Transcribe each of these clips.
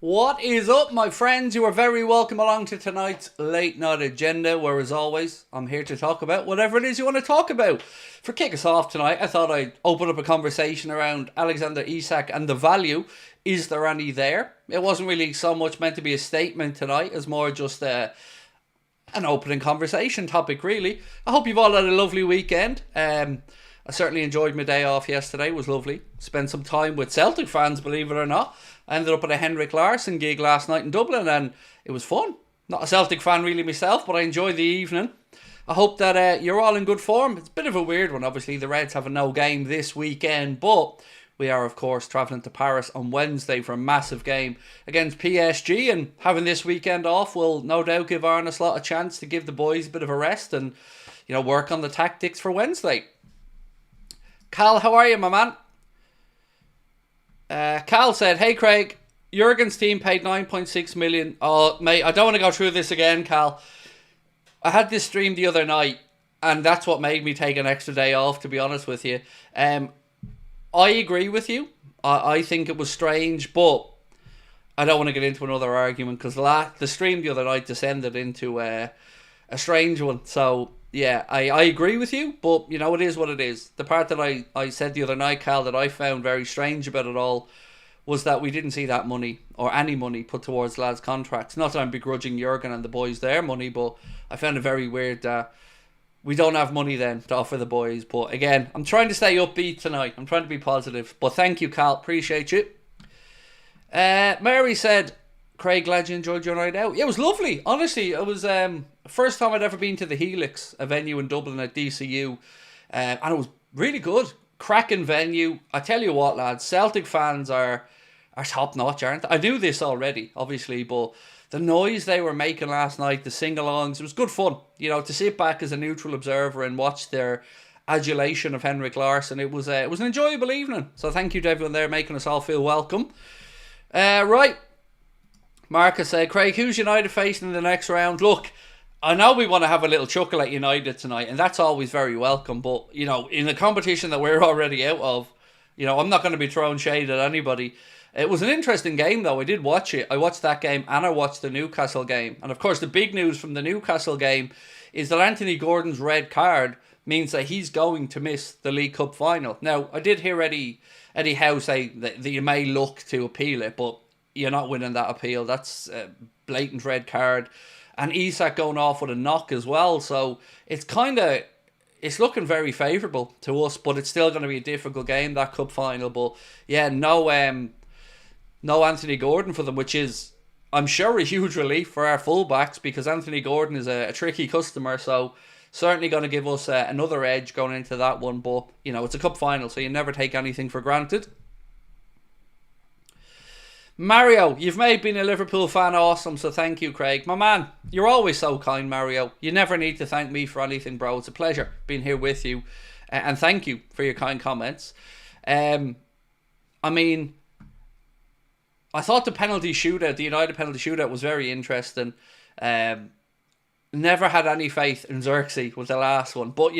What is up, my friends? You are very welcome along to tonight's late night agenda, where as always, I'm here to talk about whatever it is you want to talk about. For kick us off tonight, I thought I'd open up a conversation around Alexander Isak and the value. Is there any there? It wasn't really so much meant to be a statement tonight, as more just an opening conversation topic, really. I hope you've all had a lovely weekend. I certainly enjoyed my day off yesterday. It was lovely. Spent some time with Celtic fans, believe it or not. I ended up at a Henrik Larsson gig last night in Dublin, and it was fun. Not a Celtic fan really myself, but I enjoyed the evening. I hope that you're all in good form. It's a bit of a weird one, obviously. The Reds have a no game this weekend, but we are, of course, travelling to Paris on Wednesday for a massive game against PSG, and having this weekend off will no doubt give Arne Slot a chance to give the boys a bit of a rest and, work on the tactics for Wednesday. Cal, how are you, my man? Cal said, "Hey Craig, Jurgen's team paid 9.6 million. Oh, mate, I don't want to go through this again, Cal. I had this stream the other night, and that's what made me take an extra day off, to be honest with you. I agree with you. I think it was strange, but I don't want to get into another argument, because the stream the other night descended into a strange one. So, yeah, I agree with you, but, it is what it is. The part that I said the other night, Cal, that I found very strange about it all was that we didn't see that money, or any money, put towards lads' contracts. Not that I'm begrudging Jurgen and the boys their money, but I found it very weird that we don't have money then to offer the boys. But again, I'm trying to stay upbeat tonight. I'm trying to be positive. But thank you, Cal. Appreciate you. Mary said, "Craig, glad you enjoyed your night out." Yeah, it was lovely. Honestly, it was first time I'd ever been to the Helix, a venue in Dublin at DCU. And it was really good. Cracking venue. I tell you what, lads, Celtic fans are top notch, aren't they? I knew this already, obviously, but the noise they were making last night, the sing-alongs, it was good fun. To sit back as a neutral observer and watch their adulation of Henrik Larsson. It was an enjoyable evening. So thank you to everyone there making us all feel welcome. Right. Marcus said, "Craig, who's United facing in the next round?" Look, I know we want to have a little chuckle at United tonight, and that's always very welcome. But, in a competition that we're already out of, I'm not going to be throwing shade at anybody. It was an interesting game, though. I did watch it. I watched that game and I watched the Newcastle game. And, of course, the big news from the Newcastle game is that Anthony Gordon's red card means that he's going to miss the League Cup final. Now, I did hear Eddie Howe say that you may look to appeal it, but you're not winning that appeal. That's a blatant red card. And Isak going off with a knock as well. So it's looking very favourable to us, but it's still going to be a difficult game, that cup final. But yeah, no Anthony Gordon for them, which is, I'm sure, a huge relief for our fullbacks, because Anthony Gordon is a tricky customer. So certainly going to give us another edge going into that one. But, it's a cup final, so you never take anything for granted. Mario, you've made being a Liverpool fan awesome, so thank you, Craig. My man, you're always so kind, Mario. You never need to thank me for anything, bro. It's a pleasure being here with you, and thank you for your kind comments. I thought the United penalty shootout was very interesting. Never had any faith in Xerxes with the last one, but,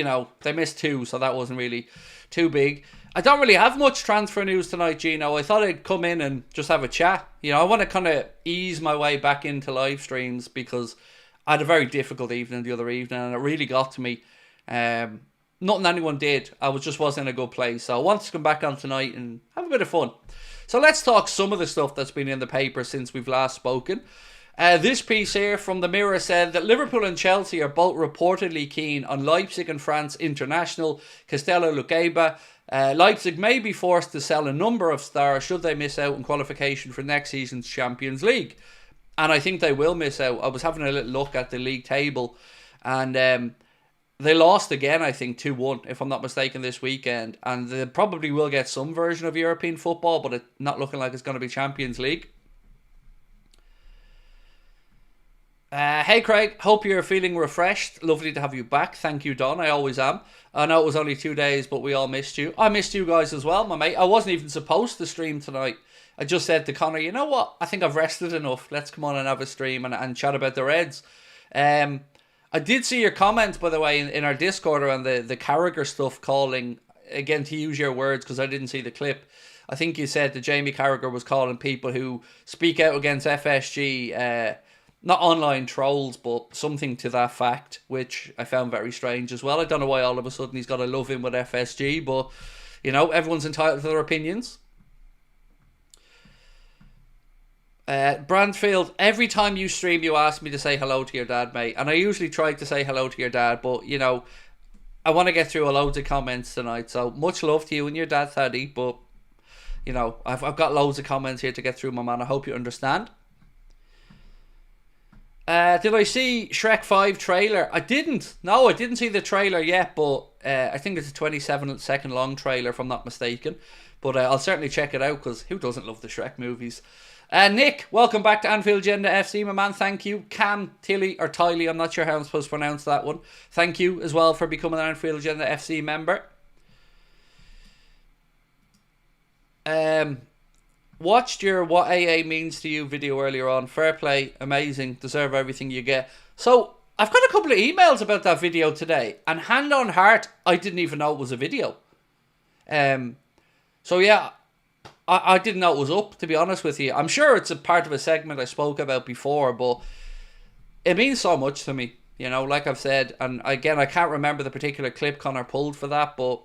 they missed two, so that wasn't really too big. I don't really have much transfer news tonight, Gino. I thought I'd come in and just have a chat. I want to kind of ease my way back into live streams, because I had a very difficult evening the other evening, and it really got to me. Nothing anyone did. I wasn't in a good place. So I wanted to come back on tonight and have a bit of fun. So let's talk some of the stuff that's been in the paper since we've last spoken. This piece here from the Mirror said that Liverpool and Chelsea are both reportedly keen on Leipzig and France international Castello Luqueba. Leipzig may be forced to sell a number of stars should they miss out on qualification for next season's Champions League. And I think they will miss out. I was having a little look at the league table, and they lost again, I think, 2-1, if I'm not mistaken, this weekend. And they probably will get some version of European football, but it's not looking like it's going to be Champions League. Hey Craig, hope you're feeling refreshed. Lovely to have you back. Thank you, Don. I always am. I know it was only 2 days, but we all missed you. I missed you guys as well, my mate. I wasn't even supposed to stream tonight. I just said to Connor, you know what? I think I've rested enough. Let's come on and have a stream and chat about the Reds. I did see your comments, by the way, in our Discord around the Carragher stuff, calling, again, to use your words, because I didn't see the clip, I think you said that Jamie Carragher was calling people who speak out against FSG, not online trolls, but something to that fact, which I found very strange as well. I don't know why all of a sudden he's got a love in with FSG, but, you know, everyone's entitled to their opinions. Brandfield, every time you stream, you ask me to say hello to your dad, mate. And I usually try to say hello to your dad, but, you know, I want to get through a load of comments tonight. So, much love to you and your dad, Thaddy. But, you know, I've got loads of comments here to get through, my man. I hope you understand. Did I see Shrek 5 trailer? I didn't. No, I didn't see the trailer yet, but I think it's a 27-second long trailer, if I'm not mistaken. But I'll certainly check it out, because who doesn't love the Shrek movies? Nick, welcome back to Anfield Agenda FC, my man. Thank you. Cam, Tilly, or Tiley, I'm not sure how I'm supposed to pronounce that one. Thank you as well for becoming an Anfield Agenda FC member. Watched your What AA Means to You video earlier on. Fair play, amazing, deserve everything you get. So, I've got a couple of emails about that video today, and hand on heart, I didn't even know it was a video. So yeah, I didn't know it was up, to be honest with you. I'm sure it's a part of a segment I spoke about before, but it means so much to me, you know, like I've said. And again, I can't remember the particular clip Connor pulled for that, but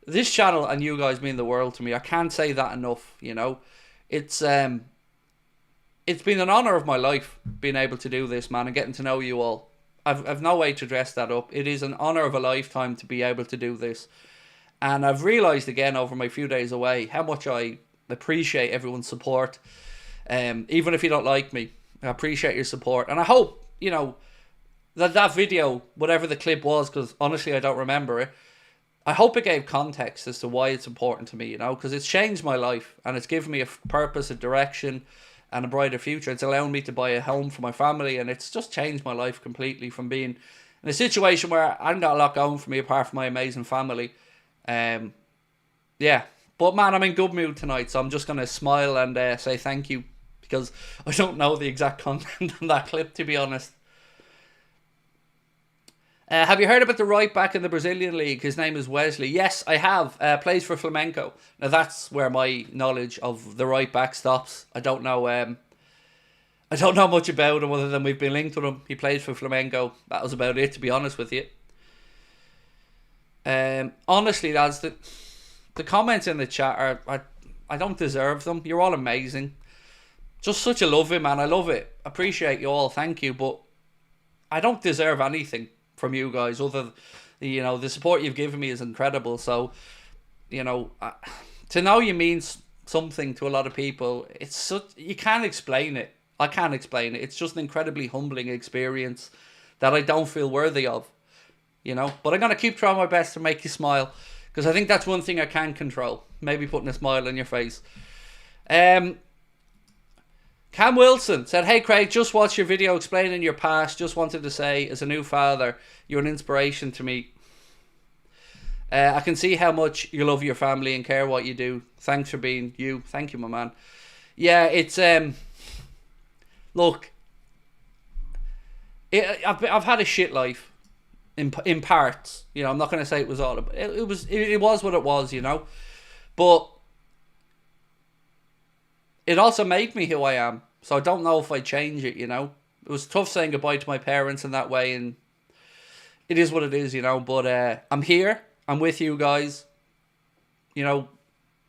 this channel and you guys mean the world to me. I can't say that enough, you know. It's been an honour of my life being able to do this, man, and getting to know you all. I've no way to dress that up. It is an honour of a lifetime to be able to do this. And I've realised again over my few days away how much I appreciate everyone's support. Even if you don't like me, I appreciate your support. And I hope, you know, that video, whatever the clip was, because honestly I don't remember it, I hope it gave context as to why it's important to me, you know, because it's changed my life and it's given me a purpose, a direction, and a brighter future. It's allowed me to buy a home for my family, and it's just changed my life completely from being in a situation where I haven't got a lot going for me apart from my amazing family. Yeah, but man, I'm in good mood tonight, so I'm just going to smile and say thank you, because I don't know the exact content on that clip, to be honest. Have you heard about the right back in the Brazilian league? His name is Wesley. Yes, I have. Plays for Flamengo. Now that's where my knowledge of the right back stops. I don't know much about him other than we've been linked with him. He plays for Flamengo. That was about it, to be honest with you. Honestly, lads, the comments in the chat I don't deserve them. You're all amazing. Just such a lovely man. I love it. Appreciate you all. Thank you. But I don't deserve anything from you guys other than, you know, the support you've given me is incredible. So, you know, to know you means something to a lot of people. It's such, you can't explain it. I can't explain it. It's just an incredibly humbling experience that I don't feel worthy of. You know, but I'm going to keep trying my best to make you smile, because I think that's one thing I can control. Maybe putting a smile on your face. Cam Wilson said, "Hey Craig, just watched your video explaining your past. Just wanted to say, as a new father, you're an inspiration to me. I can see how much you love your family and care what you do. Thanks for being you." Thank you, my man. Yeah, it's look, I've had a shit life. In parts, you know, I'm not going to say it was all. It was what it was, you know, but it also made me who I am. So I don't know if I change it, you know. It was tough saying goodbye to my parents in that way, and it is what it is, you know. But I'm here. I'm with you guys. You know,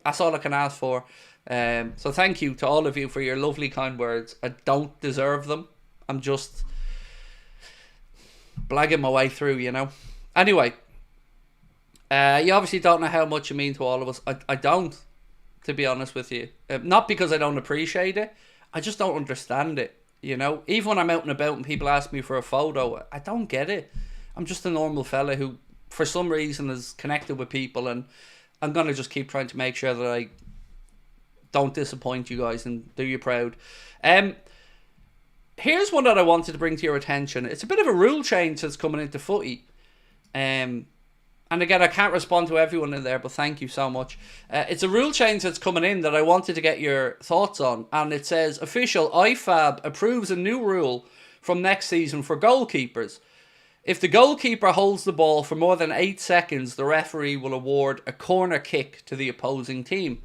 that's all I can ask for. So thank you to all of you for your lovely, kind words. I don't deserve them. I'm just blagging my way through, you know. Anyway, you obviously don't know how much you mean to all of us. I don't, to be honest with you. Not because I don't appreciate it. I just don't understand it, you know. Even when I'm out and about and people ask me for a photo, I don't get it. I'm just a normal fella who, for some reason, is connected with people, and I'm going to just keep trying to make sure that I don't disappoint you guys and do you proud. Here's one that I wanted to bring to your attention. It's a bit of a rule change that's coming into footy. And again, I can't respond to everyone in there, but thank you so much. It's a rule change that's coming in that I wanted to get your thoughts on. And it says, official IFAB approves a new rule from next season for goalkeepers. If the goalkeeper holds the ball for more than 8 seconds, the referee will award a corner kick to the opposing team.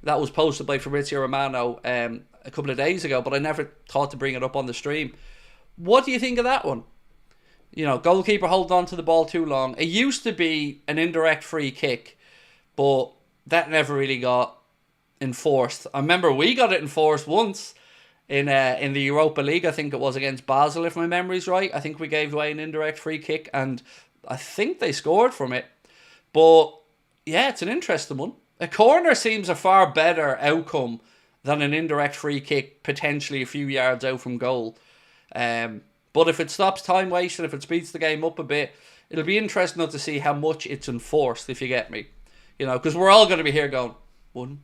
That was posted by Fabrizio Romano a couple of days ago, but I never thought to bring it up on the stream. What do you think of that one? You know, goalkeeper holding on to the ball too long. It used to be an indirect free kick, but that never really got enforced. I remember we got it enforced once in the Europa League. I think it was against Basel, if my memory's right. I think we gave away an indirect free kick, and I think they scored from it. But yeah, it's an interesting one. A corner seems a far better outcome than an indirect free kick, potentially a few yards out from goal. But if it stops time wasting, if it speeds the game up a bit, it'll be interesting to see how much it's enforced, if you get me. You know, because we're all going to be here going, 1,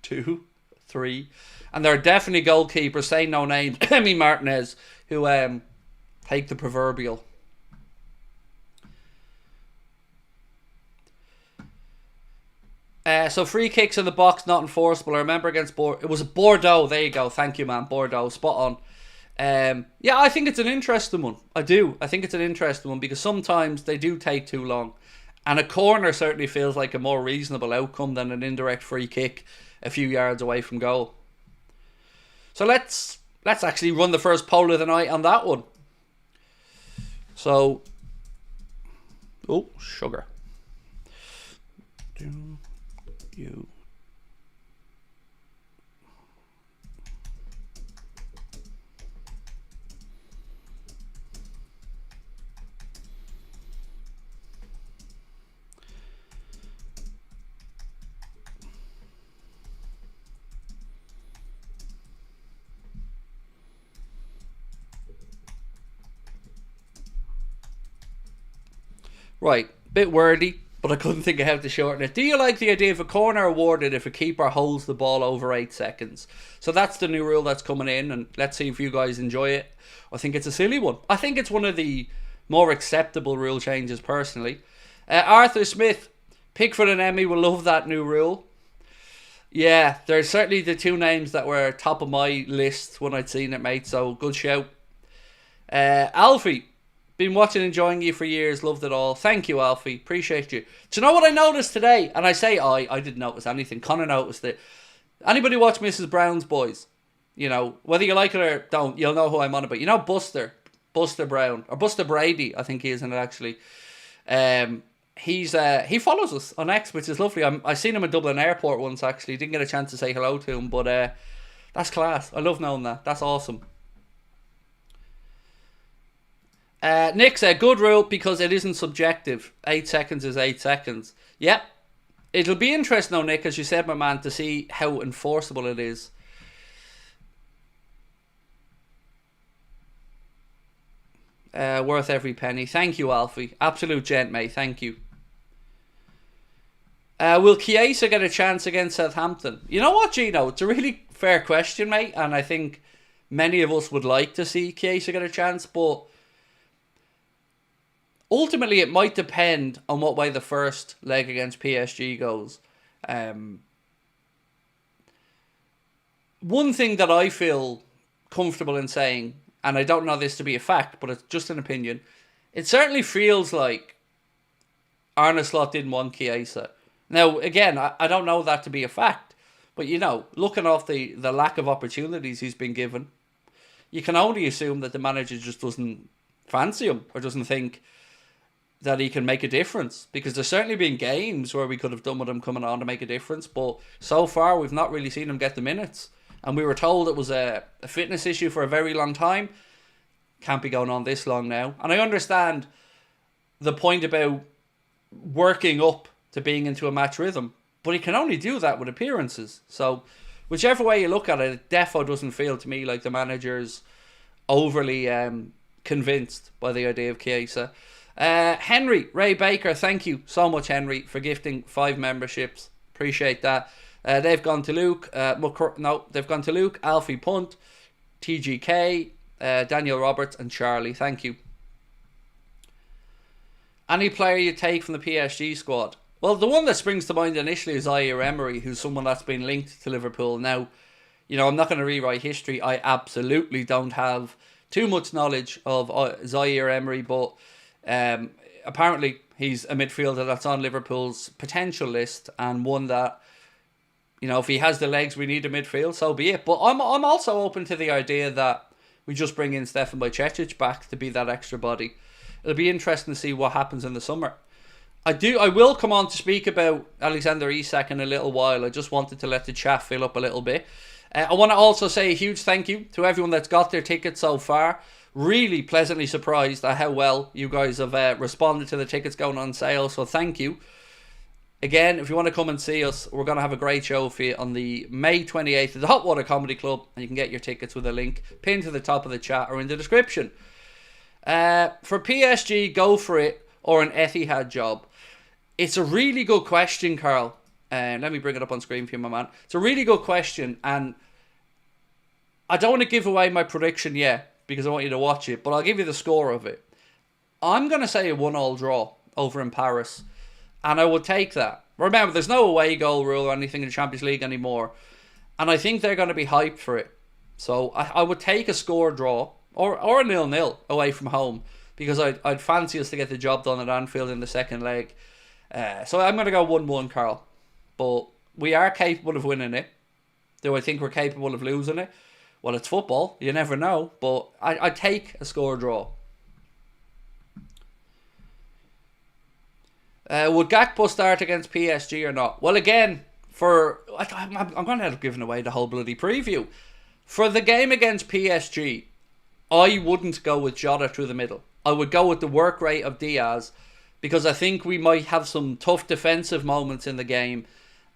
2, 3. And there are definitely goalkeepers, say no names, Emi Martinez, who take the proverbial. So free kicks in the box, not enforceable. I remember against it was Bordeaux. There you go. Thank you, man. Bordeaux. Spot on. Yeah, I think it's an interesting one. I do. I think it's an interesting one because sometimes they do take too long. And a corner certainly feels like a more reasonable outcome than an indirect free kick a few yards away from goal. So let's actually run the first poll of the night on that one. So, oh, sugar. Do you Right, bit wordy, but I couldn't think of how to shorten it. Do you like the idea of a corner awarded if a keeper holds the ball over 8 seconds? So that's the new rule that's coming in, and let's see if you guys enjoy it. I think it's a silly one. I think it's one of the more acceptable rule changes, personally. Arthur Smith, Pickford and Emmy will love that new rule. Yeah, they're certainly the two names that were top of my list when I'd seen it, mate, so good shout. Alfie, been watching and enjoying you for years. Loved it all. Thank you, Alfie. Appreciate you. Do you know what I noticed today? And I say I didn't notice anything. Connor noticed it. Anybody watch Mrs. Brown's Boys? You know, whether you like it or don't, you'll know who I'm on about. You know Buster Brown. Or Buster Brady, I think he is in it actually. He follows us on X, which is lovely. I seen him at Dublin Airport once actually. Didn't get a chance to say hello to him, but that's class. I love knowing that. That's awesome. Nick said, good rule because it isn't subjective. 8 seconds is 8 seconds. Yep. It'll be interesting though, Nick, as you said, my man, to see how enforceable it is. Worth every penny. Thank you, Alfie. Absolute gent, mate. Thank you. Will Chiesa get a chance against Southampton? You know what, Gino? It's a really fair question, mate. And I think many of us would like to see Chiesa get a chance, but ultimately, it might depend on what way the first leg against PSG goes. One thing that I feel comfortable in saying, and I don't know this to be a fact, but it's just an opinion, it certainly feels like Arne Slot didn't want Chiesa. Now, again, I don't know that to be a fact, but you know, looking off the lack of opportunities he's been given, you can only assume that the manager just doesn't fancy him or doesn't think that he can make a difference, because there's certainly been games where we could have done with him coming on to make a difference, but so far we've not really seen him get the minutes, and we were told it was a fitness issue for a very long time. Can't be going on this long now, and I understand the point about working up to being into a match rhythm, but he can only do that with appearances. So whichever way you look at it, it defo doesn't feel to me like the manager's overly convinced by the idea of Chiesa. Henry Ray Baker, thank you so much, Henry, for gifting 5 memberships. Appreciate that. They've gone to Luke. They've gone to Luke, Alfie Punt, TGK, Daniel Roberts, and Charlie. Thank you. Any player you take from the PSG squad? Well, the one that springs to mind initially is Zaire Emery, who's someone that's been linked to Liverpool. Now, you know, I'm not going to rewrite history. I absolutely don't have too much knowledge of Zaire Emery, but apparently he's a midfielder that's on Liverpool's potential list, and one that if he has the legs we need in midfield, so be it. But I'm also open to the idea that we just bring in Stefan Bajcetic back to be that extra body. It'll be interesting to see what happens in the summer. I will come on to speak about Alexander Isak in a little while. I just wanted to let the chat fill up a little bit. I want to also say a huge thank you to everyone that's got their tickets so far. Really pleasantly surprised at how well you guys have responded to the tickets going on sale. So thank you. Again, if you want to come and see us, we're going to have a great show for you on the May 28th at the Hot Water Comedy Club. And you can get your tickets with a link pinned to the top of the chat or in the description. For PSG, go for it or an Etihad job. It's a really good question, Carl. Let me bring it up on screen for you, my man. It's a really good question, and I don't want to give away my prediction yet because I want you to watch it, but I'll give you the score of it. I'm going to say a 1-1 draw over in Paris, and I would take that. Remember, there's no away goal rule or anything in the Champions League anymore, and I think they're going to be hyped for it. So I would take a score draw or a 0-0 away from home because I'd fancy us to get the job done at Anfield in the second leg. So I'm going to go 1-1, Carl. But we are capable of winning it. Do I think we're capable of losing it? Well, it's football. You never know. But I take a score draw. Would Gakpo start against PSG or not? Well, again, I'm going to end up giving away the whole bloody preview. For the game against PSG, I wouldn't go with Jota through the middle. I would go with the work rate of Diaz, because I think we might have some tough defensive moments in the game.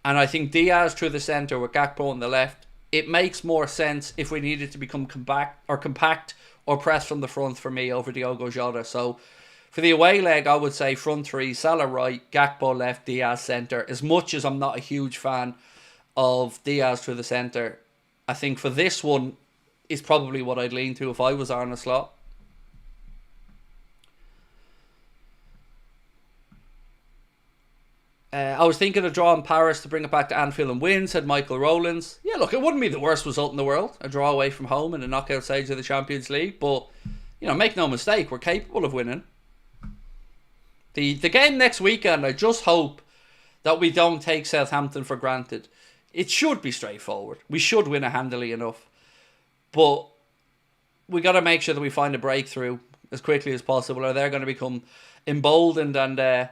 And I think Diaz through the centre with Gakpo on the left, it makes more sense if we needed to become compact or press from the front for me over Diogo Jota. So for the away leg, I would say front three, Salah right, Gakpo left, Diaz centre. As much as I'm not a huge fan of Diaz through the centre, I think for this one is probably what I'd lean to if I was Arne Slot. I was thinking of drawing Paris to bring it back to Anfield and win, said Michael Rowlands. Yeah, look, it wouldn't be the worst result in the world, a draw away from home in the knockout stage of the Champions League, but, make no mistake, we're capable of winning. The game next weekend, I just hope that we don't take Southampton for granted. It should be straightforward. We should win it handily enough. But we got to make sure that we find a breakthrough as quickly as possible, or they're going to become emboldened and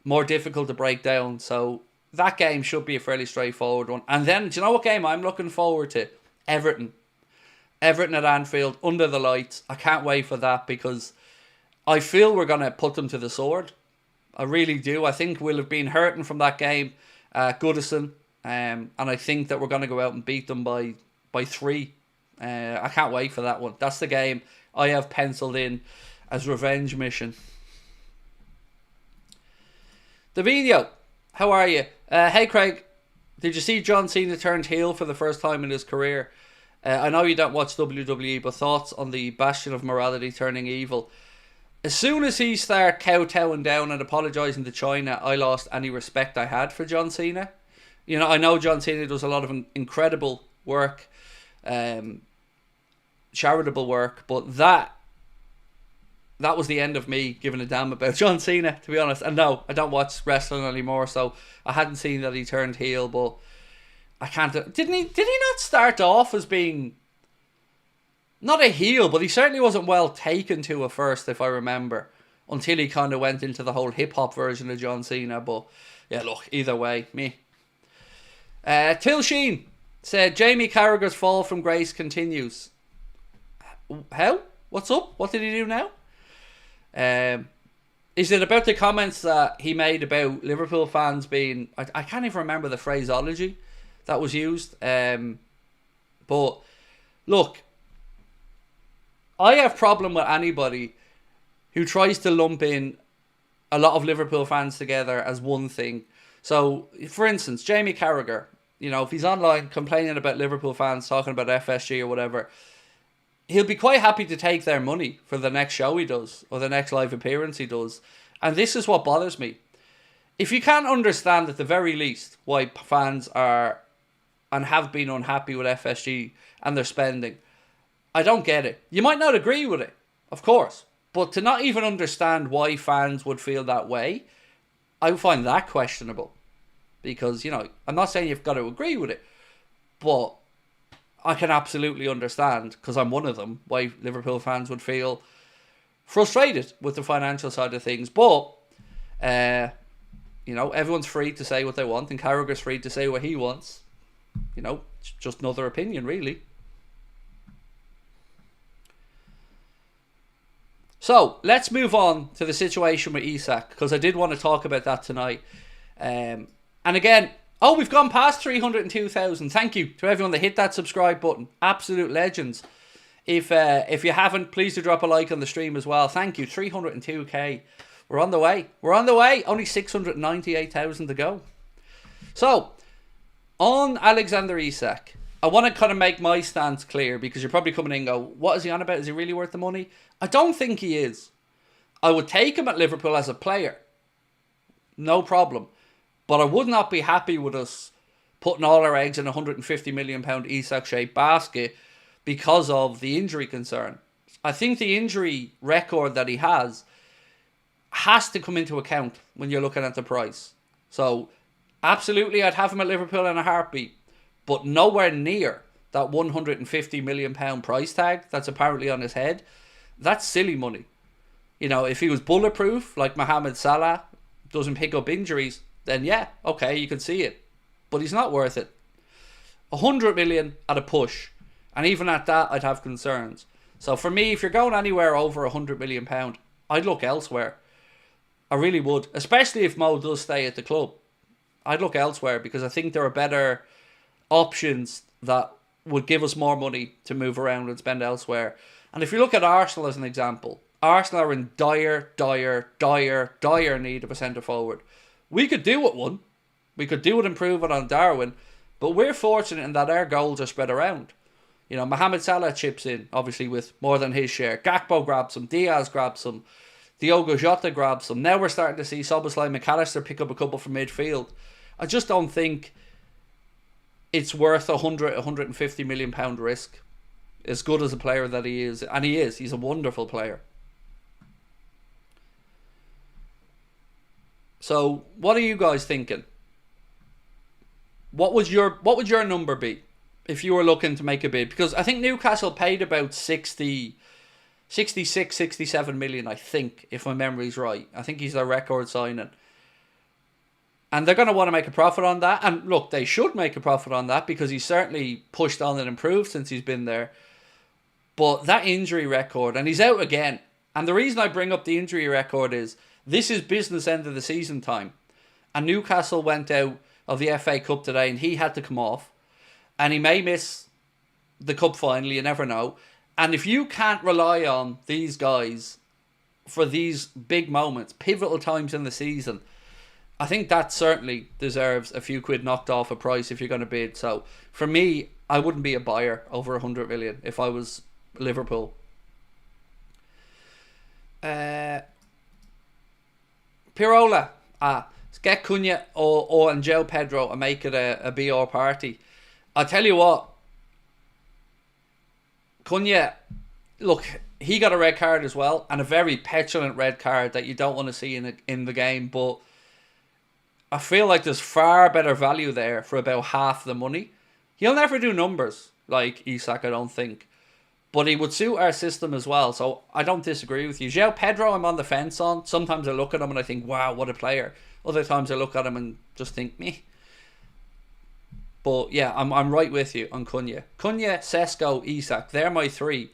more difficult to break down. So that game should be a fairly straightforward one. And then, do you know what game I'm looking forward to? Everton. Everton at Anfield, under the lights. I can't wait for that because I feel we're going to put them to the sword. I really do. I think we'll have been hurting from that game at Goodison. And I think that we're going to go out and beat them by 3. I can't wait for that one. That's the game I have penciled in as revenge mission. Davino, how are you? Hey Craig, did you see John Cena turned heel for the first time in his career? I know you don't watch WWE, but thoughts on the bastion of morality turning evil? As soon as he started kowtowing down and apologising to China, I lost any respect I had for John Cena. I know John Cena does a lot of incredible work, charitable work, but that was the end of me giving a damn about John Cena, to be honest. And no, I don't watch wrestling anymore, so I hadn't seen that he turned heel, but I can't... Did he not start off as being... Not a heel, but he certainly wasn't well taken to at first, if I remember, until he kind of went into the whole hip-hop version of John Cena. But, yeah, look, either way, me. Till Sheen said, Jamie Carragher's fall from grace continues. How? What's up? What did he do now? Is it about the comments that he made about Liverpool fans being... I can't even remember the phraseology that was used. But, look... I have problem with anybody who tries to lump in a lot of Liverpool fans together as one thing. So, for instance, Jamie Carragher, if he's online complaining about Liverpool fans talking about FSG or whatever, he'll be quite happy to take their money for the next show he does or the next live appearance he does. And this is what bothers me. If you can't understand at the very least why fans are and have been unhappy with FSG and their spending, I don't get it. You might not agree with it, of course, but to not even understand why fans would feel that way, I find that questionable. Because, I'm not saying you've got to agree with it, but I can absolutely understand, because I'm one of them, why Liverpool fans would feel frustrated with the financial side of things. But, everyone's free to say what they want, and Carragher's free to say what he wants. It's just another opinion, really. So, let's move on to the situation with Isak, because I did want to talk about that tonight. And again, we've gone past 302,000. Thank you to everyone that hit that subscribe button. Absolute legends. If you haven't, please do drop a like on the stream as well. Thank you. 302k. We're on the way. Only 698,000 to go. So, on Alexander Isak, I want to kind of make my stance clear, because you're probably coming in and go, what is he on about? Is he really worth the money? I don't think he is. I would take him at Liverpool as a player. No problem. But I would not be happy with us putting all our eggs in a £150 million Isak-shaped basket because of the injury concern. I think the injury record that he has to come into account when you're looking at the price. So, absolutely, I'd have him at Liverpool in a heartbeat, but nowhere near that £150 million price tag that's apparently on his head. That's silly money. If he was bulletproof, like Mohamed Salah, doesn't pick up injuries, then yeah, okay, you can see it. But he's not worth it. 100 million at a push. And even at that, I'd have concerns. So for me, if you're going anywhere over £100 million, I'd look elsewhere. I really would. Especially if Mo does stay at the club. I'd look elsewhere, because I think there are better options that would give us more money to move around and spend elsewhere. And if you look at Arsenal as an example, Arsenal are in dire need of a centre-forward. We could do with one. We could do it, improve it on Darwin. But we're fortunate in that our goals are spread around. Mohamed Salah chips in, obviously, with more than his share. Gakpo grabs some. Diaz grabs some. Diogo Jota grabs some. Now we're starting to see Szoboszlai, McAllister pick up a couple from midfield. I just don't think it's worth £150 million risk. As good as a player that he is. And he is. He's a wonderful player. So, what are you guys thinking? What would your number be if you were looking to make a bid? Because I think Newcastle paid about 66, 67 million, I think, if my memory's right. I think he's their record signing. And they're going to want to make a profit on that. And look, they should make a profit on that, because he's certainly pushed on and improved since he's been there. But that injury record, and he's out again. And the reason I bring up the injury record is, this is business end of the season time. And Newcastle went out of the FA Cup today, and he had to come off. And he may miss the cup final, you never know. And if you can't rely on these guys for these big moments, pivotal times in the season, I think that certainly deserves a few quid knocked off a price if you're going to bid. So for me, I wouldn't be a buyer over 100 million if I was Liverpool. Pirola, get Cunha or and Joe Pedro and make it a BR party. I'll tell you what, Cunha, look, he got a red card as well, and a very petulant red card that you don't want to see in the game, but I feel like there's far better value there for about half the money. He'll never do numbers like Isak, I don't think, but he would suit our system as well, so I don't disagree with you. João Pedro, I'm on the fence on. Sometimes I look at him and I think, wow, what a player. Other times I look at him and just think, meh. But yeah, I'm right with you on Cunha. Cunha, Sesko, Isak, they're my three,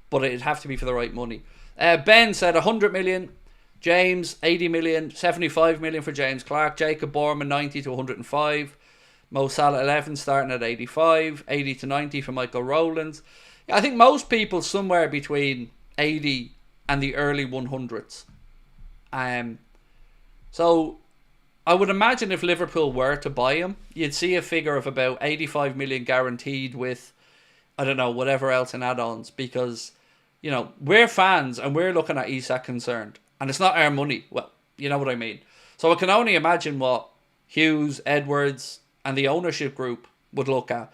but it'd have to be for the right money. Ben said 100 million. James, 80 million. 75 million for James Clark. Jacob Borman, 90 to 105. Mo Salah, 11, starting at 85. 80 to 90 for Michael Rowlands. Yeah, I think most people somewhere between 80 and the early 100s. So I would imagine if Liverpool were to buy him, you'd see a figure of about 85 million guaranteed with, I don't know, whatever else in add-ons, because, you know, we're fans and we're looking at Isak concerned. And it's not our money. Well, you know what I mean. So I can only imagine what Hughes, Edwards and the ownership group would look at.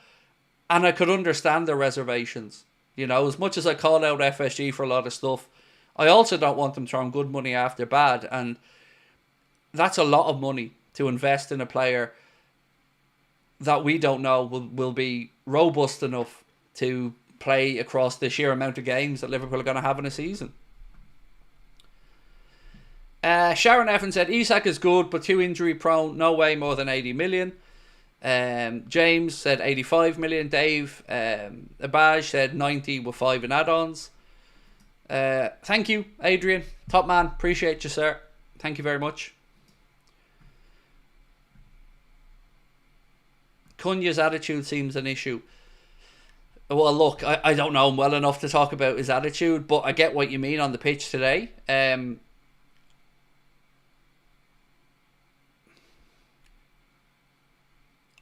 And I could understand their reservations. You know, as much as I call out FSG for a lot of stuff, I also don't want them throwing good money after bad. And that's a lot of money to invest in a player that we don't know will be robust enough to play across the sheer amount of games that Liverpool are going to have in a season. Sharon Evans said, Isak is good, but too injury prone. No way more than 80 million. James said 85 million. Dave Abaj said 90 with 5 in add-ons. Thank you, Adrian. Top man. Appreciate you, sir. Thank you very much. Cunha's attitude seems an issue. Well, look, I don't know him well enough to talk about his attitude, but I get what you mean on the pitch today.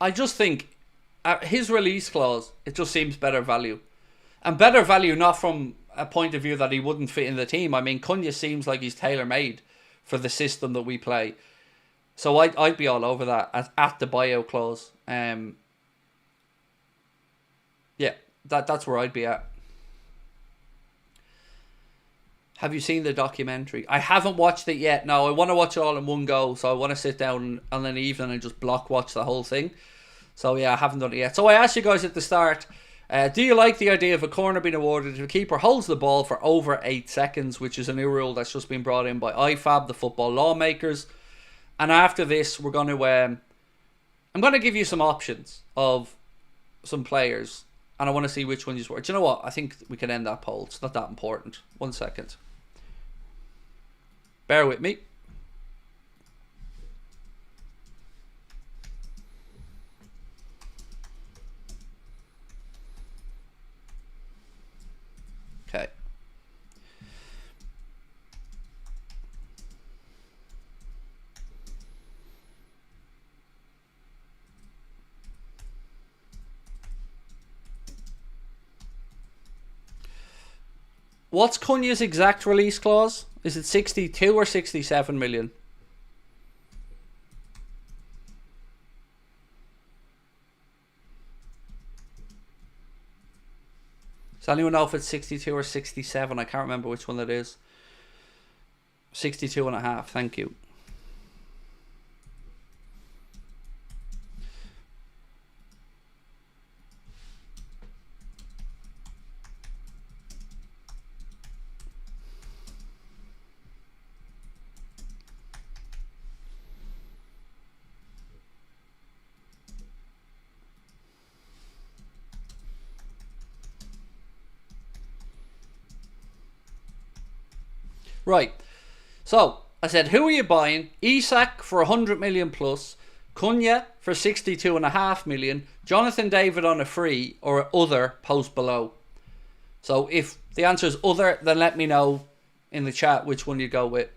I just think his release clause, it just seems better value. And better value not from a point of view that he wouldn't fit in the team. I mean, Cunha seems like he's tailor-made for the system that we play. So I'd be all over that at the buyout clause. Yeah, that's where I'd be at. Have you seen the documentary? I haven't watched it yet. No, I want to watch it all in one go. So I want to sit down on an evening and just block watch the whole thing. So yeah, I haven't done it yet. So I asked you guys at the start, do you like the idea of a corner being awarded if the keeper holds the ball for over 8 seconds, which is a new rule that's just been brought in by IFAB, the football lawmakers. And after this, we're going to... I'm going to give you some options of some players, and I want to see which one you swear. Do you know what? I think we can end that poll. It's not that important. 1 second. Bear with me. Okay. What's Cunha's exact release clause? Is it 62 or 67 million? Does anyone know if it's 62 or 67? I can't remember which one it is. 62 and a half, thank you. Right, so I said, who are you buying? Isak for 100 million plus, Cunha for 62.5 million, Jonathan David on a free, or other, post below. So if the answer is other, then let me know in the chat which one you go with.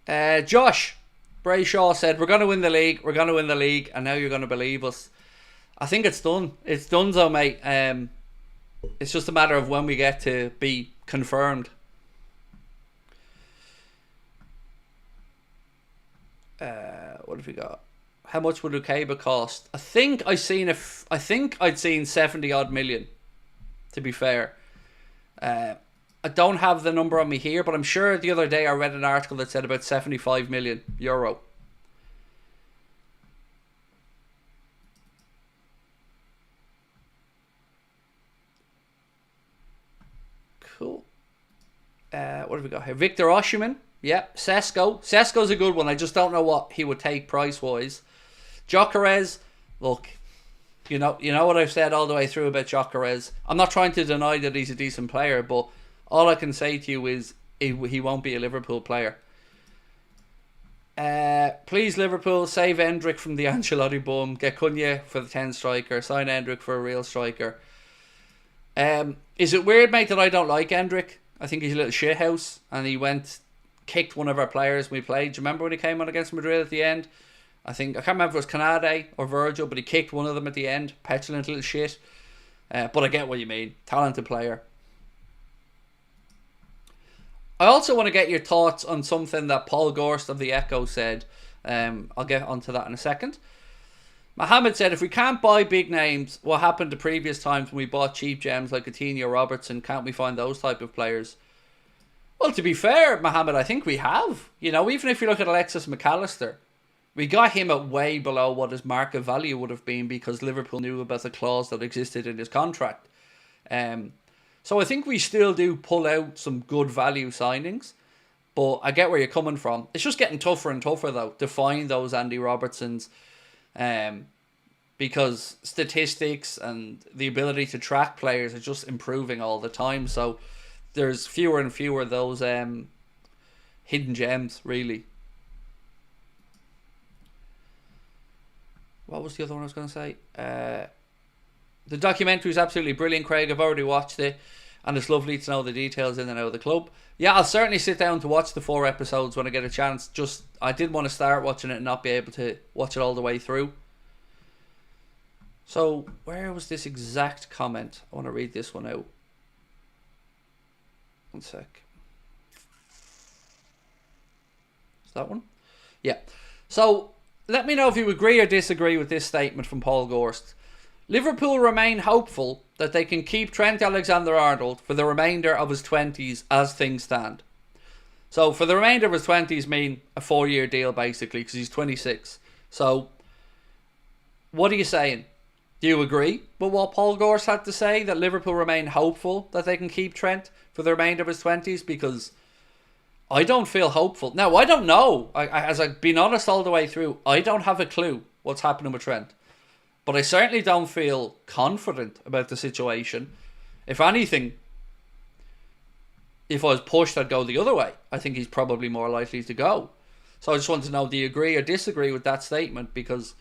Josh Brayshaw said, we're going to win the league, and now you're going to believe us. I think it's done. It's done, though, mate. It's just a matter of when we get to be confirmed. What have we got? How much would Goalkeeper cost? I think I'd seen 70 odd million. To be fair, I don't have the number on me here, but I'm sure the other day I read an article that said about 75 million euro. Cool. What have we got here? Victor Osimhen. Yeah. Sesko. Sesko's a good one. I just don't know what he would take price-wise. Gyökeres. Look, you know what I've said all the way through about Gyökeres. I'm not trying to deny that he's a decent player, but all I can say to you is he won't be a Liverpool player. Please, Liverpool, save Endrick from the Ancelotti bum. Get Cunha for the 10 striker. Sign Endrick for a real striker. Is it weird, mate, that I don't like Endrick? I think he's a little shithouse, and he kicked one of our players when we played. Do you remember when he came on against Madrid at the end? I can't remember if it was Canade or Virgil, but he kicked one of them at the end. Petulant little shit. But I get what you mean. Talented player. I also want to get your thoughts on something that Paul Gorst of the Echo said. I'll get onto that in a second. Mohammed said, if we can't buy big names, what happened to previous times when we bought cheap gems like Coutinho, Robertson? Can't we find those type of players? Well, to be fair, Mohammed, I think we have. You know, even if you look at Alexis McAllister, we got him at way below what his market value would have been because Liverpool knew about the clause that existed in his contract. So I think we still do pull out some good value signings. But I get where you're coming from. It's just getting tougher and tougher, though, to find those Andy Robertsons. Because statistics and the ability to track players are just improving all the time. So there's fewer and fewer of those hidden gems, really. What was the other one I was going to say? The documentary is absolutely brilliant, Craig. I've already watched it. And it's lovely to know the details in and out of the club. Yeah, I'll certainly sit down to watch the 4 episodes when I get a chance. Just, I did want to start watching it and not be able to watch it all the way through. So, where was this exact comment? I want to read this one out. One sec. Is that one? Yeah. So, let me know if you agree or disagree with this statement from Paul Gorst. Liverpool remain hopeful that they can keep Trent Alexander-Arnold for the remainder of his 20s as things stand. So, for the remainder of his 20s mean a 4-year deal, basically, because he's 26. So, what are you saying? Do you agree with what Paul Gorst had to say, that Liverpool remain hopeful that they can keep Trent for the remainder of his 20s? Because I don't feel hopeful. Now, I don't know. As I've been honest all the way through, I don't have a clue what's happening with Trent. But I certainly don't feel confident about the situation. If anything, if I was pushed, I'd go the other way. I think he's probably more likely to go. So I just want to know, do you agree or disagree with that statement? Because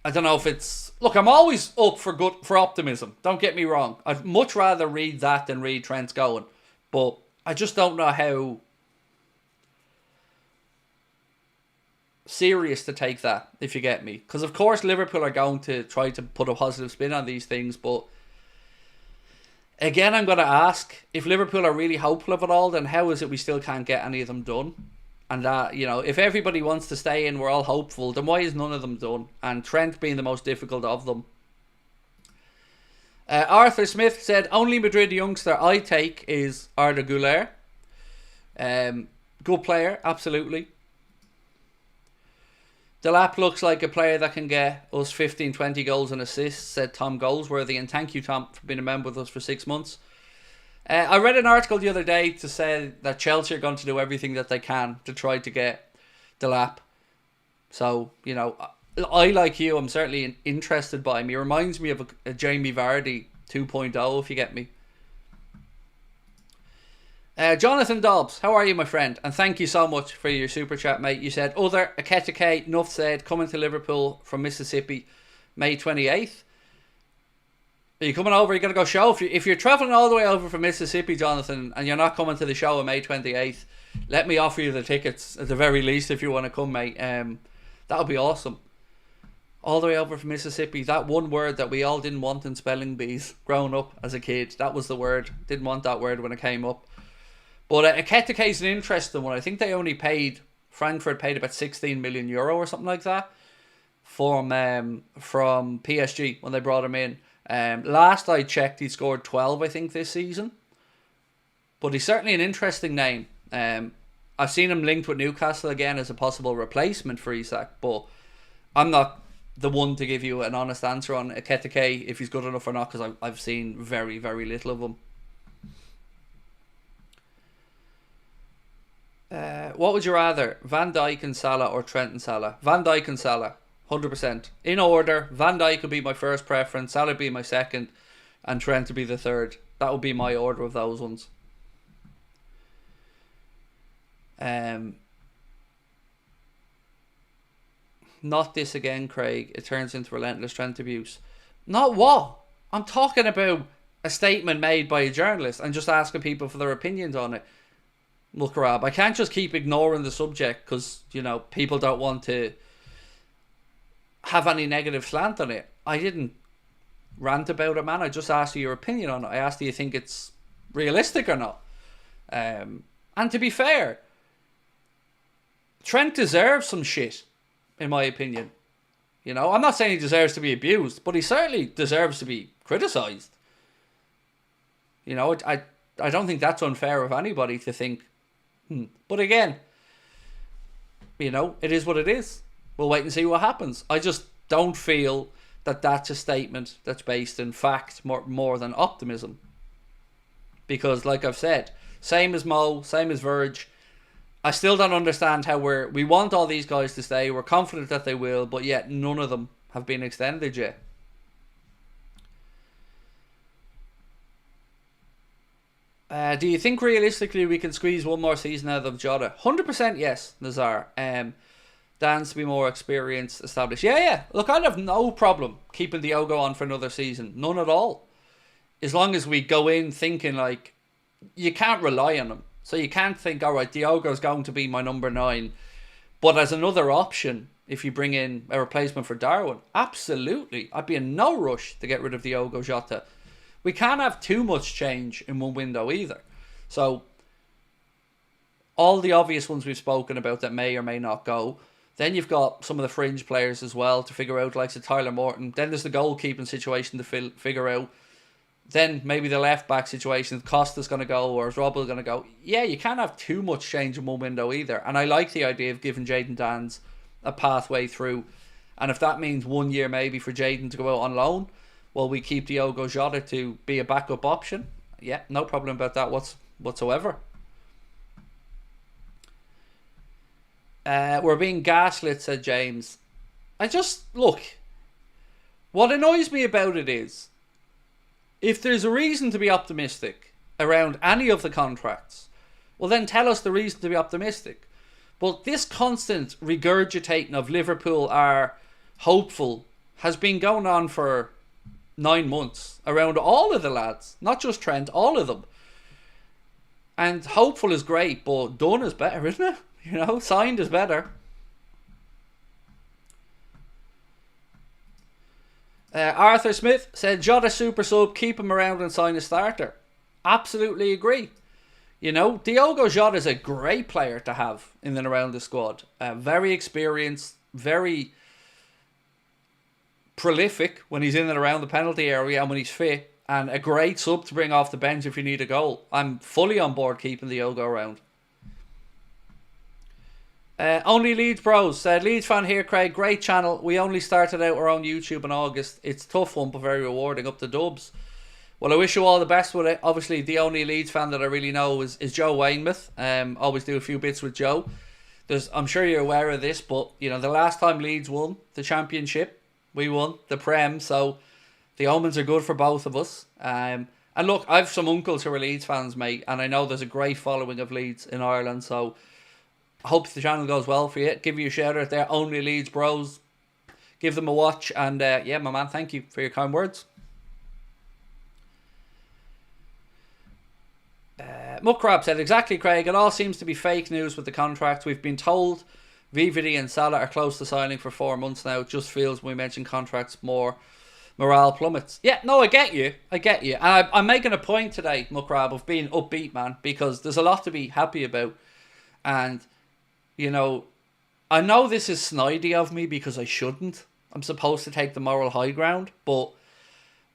I don't know if it's... Look, I'm always up for optimism. Don't get me wrong. I'd much rather read that than read Trent's going. But I just don't know how serious to take that, if you get me. Because of course Liverpool are going to try to put a positive spin on these things, but again, I'm going to ask, if Liverpool are really hopeful of it all, then how is it we still can't get any of them done? And that, you know, if everybody wants to stay in, we're all hopeful, then why is none of them done? And Trent being the most difficult of them. Arthur Smith said, only Madrid youngster I take is Arda Güler. Good player, absolutely. Delap looks like a player that can get us 15, 20 goals and assists, said Tom Goldsworthy. And thank you, Tom, for being a member with us for 6 months. I read an article the other day to say that Chelsea are going to do everything that they can to try to get Delap. So, you know, I, like you, I'm certainly interested by him. He reminds me of a Jamie Vardy 2.0, if you get me. Jonathan Dobbs, how are you, my friend? And thank you so much for your super chat, mate. You said, other Aketake, Nuff said, coming to Liverpool from Mississippi, May 28th. Are you coming over? You're going to go show? If you're travelling all the way over from Mississippi, Jonathan, and you're not coming to the show on May 28th, let me offer you the tickets, at the very least, if you want to come, mate. That would be awesome. All the way over from Mississippi, that one word that we all didn't want in spelling bees growing up as a kid, that was the word. Didn't want that word when it came up. But Aketake is an interesting one. I think they only Frankfurt paid about 16 million euro or something like that from PSG when they brought him in. Last I checked, he scored 12, I think, this season. But he's certainly an interesting name. I've seen him linked with Newcastle again as a possible replacement for Isak, but I'm not the one to give you an honest answer on Aketake if he's good enough or not, because I've seen very, very little of him. What would you rather, Van Dijk and Salah or Trent and Salah? Van Dijk and Salah, 100%. In order, Van Dijk would be my first preference, Salah would be my second, and Trent would be the third. That would be my order of those ones. Not this again, Craig. It turns into relentless Trent abuse. Not what? I'm talking about a statement made by a journalist and just asking people for their opinions on it. Look, Rob, I can't just keep ignoring the subject because, you know, people don't want to have any negative slant on it. I didn't rant about it, man. I just asked you your opinion on it. I asked, do you think it's realistic or not? And to be fair, Trent deserves some shit, in my opinion. You know, I'm not saying he deserves to be abused, but he certainly deserves to be criticised. You know, I don't think that's unfair of anybody to think. But again, it is what it is. We'll wait and see what happens. I just don't feel that that's a statement that's based in fact more than optimism. Because, like I've said, same as Mo, same as Verge, I still don't understand how we want all these guys to stay. We're confident that they will, but yet none of them have been extended yet. Do you think realistically we can squeeze one more season out of Jota? 100% yes, Nazar. Dan's to be more experienced, established. Yeah. Look, I'd have no problem keeping Diogo on for another season. None at all. As long as we go in thinking like, you can't rely on him. So you can't think, all right, Diogo's going to be my number 9. But as another option, if you bring in a replacement for Darwin, absolutely. I'd be in no rush to get rid of Diogo Jota. We can't have too much change in one window either. So all the obvious ones we've spoken about that may or may not go. Then you've got some of the fringe players as well to figure out, like Tyler Morton. Then there's the goalkeeping situation to figure out. Then maybe the left back situation, Costa's going to go or is Robbo going to go. Yeah, you can't have too much change in one window either. And I like the idea of giving Jayden Danns a pathway through. And if that means 1 year maybe for Jayden to go out on loan, well, we keep Diogo Jota to be a backup option. Yeah, no problem about that whatsoever. We're being gaslit, said James. Look, what annoys me about it is, if there's a reason to be optimistic around any of the contracts, well then tell us the reason to be optimistic. But this constant regurgitating of Liverpool are hopeful has been going on for 9 months around all of the lads, not just Trent, all of them. And hopeful is great, but done is better, isn't it? Signed is better. Arthur Smith said, Jota super sub, keep him around and sign a starter. Absolutely agree. Diogo Jota is a great player to have in and around the squad. Very experienced, very prolific when he's in and around the penalty area and when he's fit. And a great sub to bring off the bench if you need a goal. I'm fully on board keeping Diogo around. Only Leeds Bros said, Leeds fan here, Craig, great channel. We only started out our own YouTube in August. It's a tough one but very rewarding. Up the dubs. Well, I wish you all the best with it. Obviously the only Leeds fan that I really know is Joe Weymouth. Always do a few bits with Joe. I'm sure you're aware of this, but the last time Leeds won the championship, we won the Prem, so the omens are good for both of us. And look, I've some uncles who are Leeds fans, mate, and I know there's a great following of Leeds in Ireland, so I hope the channel goes well for you. Give you a shout out there, Only Leeds Bros. Give them a watch, and yeah, my man, thank you for your kind words. Muckrab said, exactly, Craig, it all seems to be fake news with the contracts. We've been told VVD and Salah are close to signing for 4 months now. It just feels when we mention contracts more morale plummets. Yeah, no, I get you. And I'm making a point today, Muckrab, of being upbeat, man, because there's a lot to be happy about. And I know this is snidey of me because I shouldn't. I'm supposed to take the moral high ground, but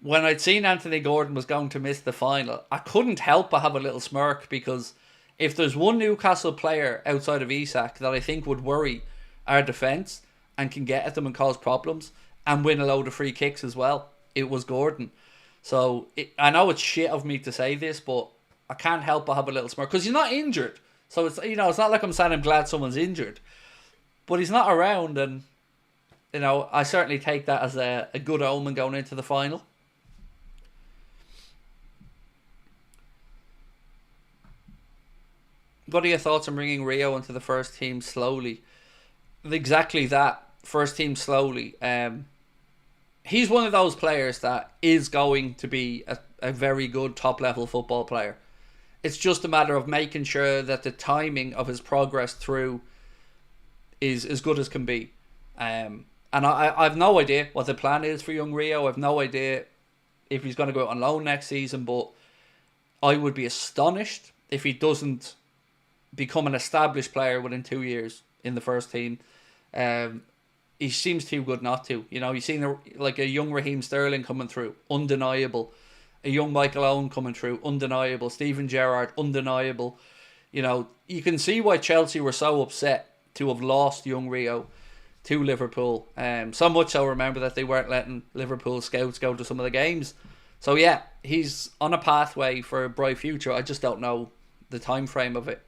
when I'd seen Anthony Gordon was going to miss the final, I couldn't help but have a little smirk, because if there's one Newcastle player outside of Isak that I think would worry our defence and can get at them and cause problems and win a load of free kicks as well, it was Gordon. So I know it's shit of me to say this, but I can't help but have a little smirk because he's not injured. So it's it's not like I'm saying I'm glad someone's injured, but he's not around, and I certainly take that as a good omen going into the final. What are your thoughts on bringing Rio into the first team slowly? Exactly that, first team slowly. He's one of those players that is going to be a very good top level football player. It's just a matter of making sure that the timing of his progress through is as good as can be. And I've no idea what the plan is for young Rio. I've no idea if he's going to go out on loan next season, but I would be astonished if he doesn't become an established player within 2 years in the first team. He seems too good not to. You've seen a young Raheem Sterling coming through, undeniable. A young Michael Owen coming through, undeniable. Steven Gerrard, undeniable. You know, you can see why Chelsea were so upset to have lost young Rio to Liverpool. So much so, remember, that they weren't letting Liverpool scouts go to some of the games. So yeah, he's on a pathway for a bright future. I just don't know the time frame of it.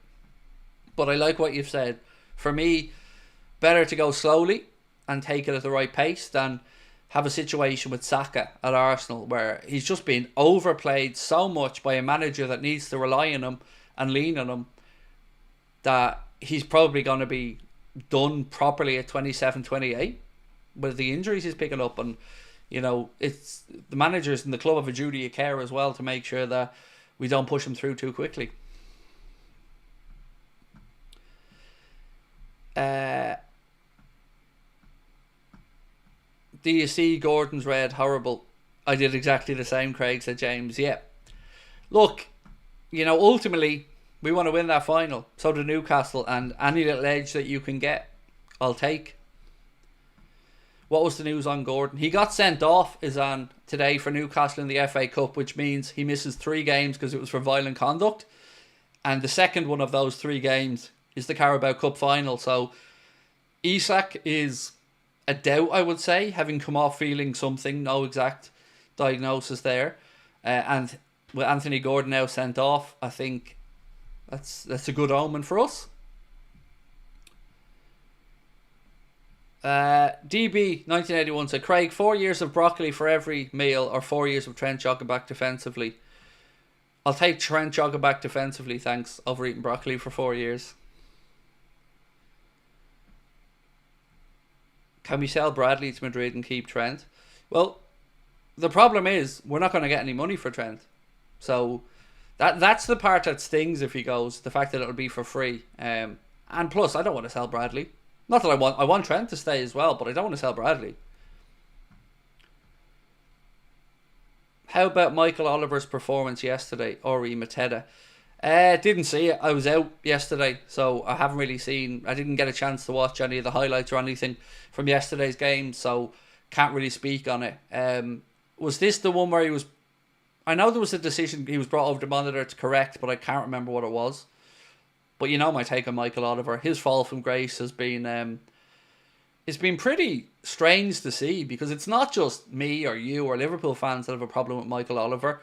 But I like what you've said. For me, better to go slowly and take it at the right pace than have a situation with Saka at Arsenal where he's just been overplayed so much by a manager that needs to rely on him and lean on him, that he's probably going to be done properly at 27, 28 with the injuries he's picking up. And you know, it's the managers and the club have a duty of care as well to make sure that we don't push him through too quickly. Do you see Gordon's red? Horrible. I did exactly the same, Craig, said James. Yeah. Look, you know, ultimately, we want to win that final. So do Newcastle, and any little edge that you can get, I'll take. What was the news on Gordon? He got sent off, is on today, for Newcastle in the FA Cup, which means he misses 3 games because it was for violent conduct. And the second one of those 3 games is the Carabao Cup final. So Isak is a doubt, I would say, having come off feeling something, no exact diagnosis there. And with Anthony Gordon now sent off, I think that's a good omen for us. DB 1981 said, Craig, 4 years of broccoli for every meal or 4 years of Trent jogging back defensively? I'll take Trent jogging back defensively, thanks, over eating broccoli for 4 years. Can we sell Bradley to Madrid and keep Trent? Well, the problem is we're not going to get any money for Trent. So that's the part that stings if he goes, the fact that it'll be for free. And plus, I don't want to sell Bradley. Not that I want Trent to stay as well, but I don't want to sell Bradley. How about Michael Oliver's performance yesterday, Ori Mateta? Didn't see it. I was out yesterday, so I haven't really seen. I didn't get a chance to watch any of the highlights or anything from yesterday's game, so can't really speak on it. Was this the one where he was? I know there was a decision he was brought over to monitor to correct, but I can't remember what it was. But you know my take on Michael Oliver. His fall from grace has been it's been pretty strange to see, because it's not just me or you or Liverpool fans that have a problem with Michael Oliver.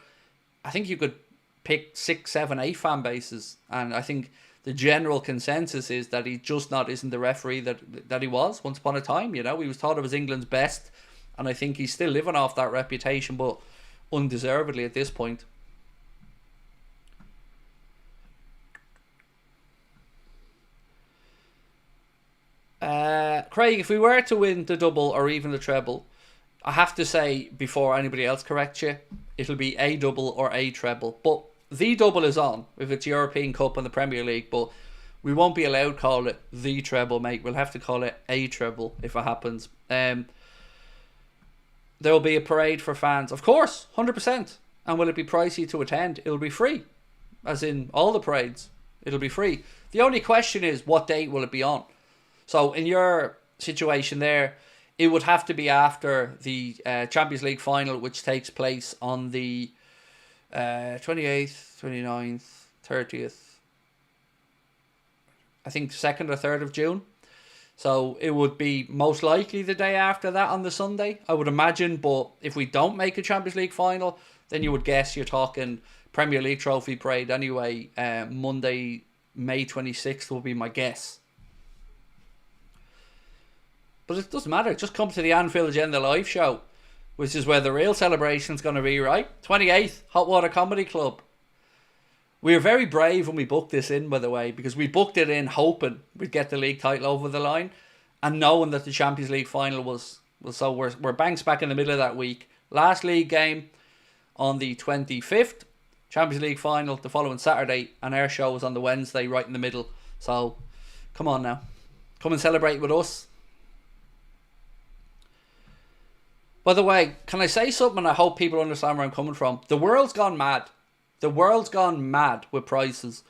I think you could pick 6, 7, 8 fan bases, and I think the general consensus is that he just isn't the referee that he was once upon a time. You know, he was thought of as England's best, and I think he's still living off that reputation, but undeservedly at this point. Craig, if we were to win the double or even the treble, I have to say, before anybody else corrects you, it'll be a double or a treble. But the double is on if it's European Cup and the Premier League, but we won't be allowed to call it the treble, mate. We'll have to call it a treble if it happens. There will be a parade for fans, of course, 100%. And will it be pricey to attend? It'll be free, as in all the parades. It'll be free. The only question is, what date will it be on? So in your situation there, it would have to be after the Champions League final, which takes place on the 28th, 29th, 30th, I think 2nd or 3rd of June. So it would be most likely the day after that on the Sunday, I would imagine. But if we don't make a Champions League final, then you would guess you're talking Premier League trophy parade anyway. Monday, May 26th will be my guess. But it doesn't matter. Just come to the Anfield Agenda live show, which is where the real celebration's going to be, right? 28th, Hot Water Comedy Club. We were very brave when we booked this in, by the way, because we booked it in hoping we'd get the league title over the line, and knowing that the Champions League final was so we're banks back in the middle of that week. Last league game on the 25th, Champions League final the following Saturday, and our show was on the Wednesday, right in the middle. So, come on now. Come and celebrate with us. By the way, can I say something? I hope people understand where I'm coming from. The world's gone mad. The world's gone mad with prices.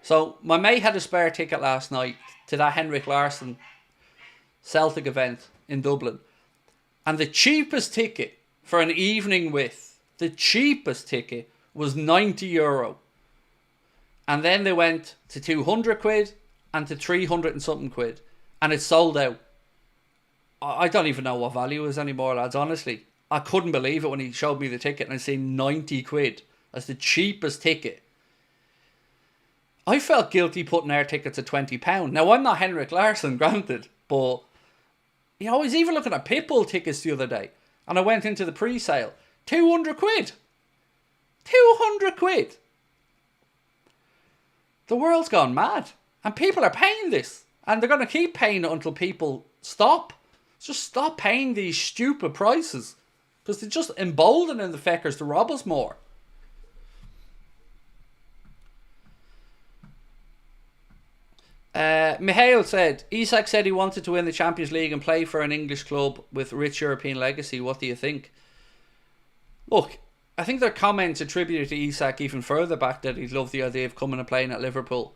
So, my mate had a spare ticket last night to that Henrik Larsson Celtic event in Dublin. And the cheapest ticket for an evening with The cheapest ticket was €90. And then they went to 200 quid and to 300 and something quid. And it sold out. I don't even know what value is anymore, lads, honestly. I couldn't believe it when he showed me the ticket and I seen 90 quid as the cheapest ticket. I felt guilty putting our tickets at £20. Now, I'm not Henrik Larsson, granted, but you know, I was even looking at Pitbull tickets the other day and I went into the pre-sale. 200 quid. 200 quid. The world's gone mad. And people are paying this. And they're going to keep paying it until people stop. Just stop paying these stupid prices. Because they're just emboldening the feckers to rob us more. Mihail said, Isak said he wanted to win the Champions League and play for an English club with rich European legacy. What do you think? Look, I think their comments attributed to Isak even further back that he'd love the idea of coming and playing at Liverpool.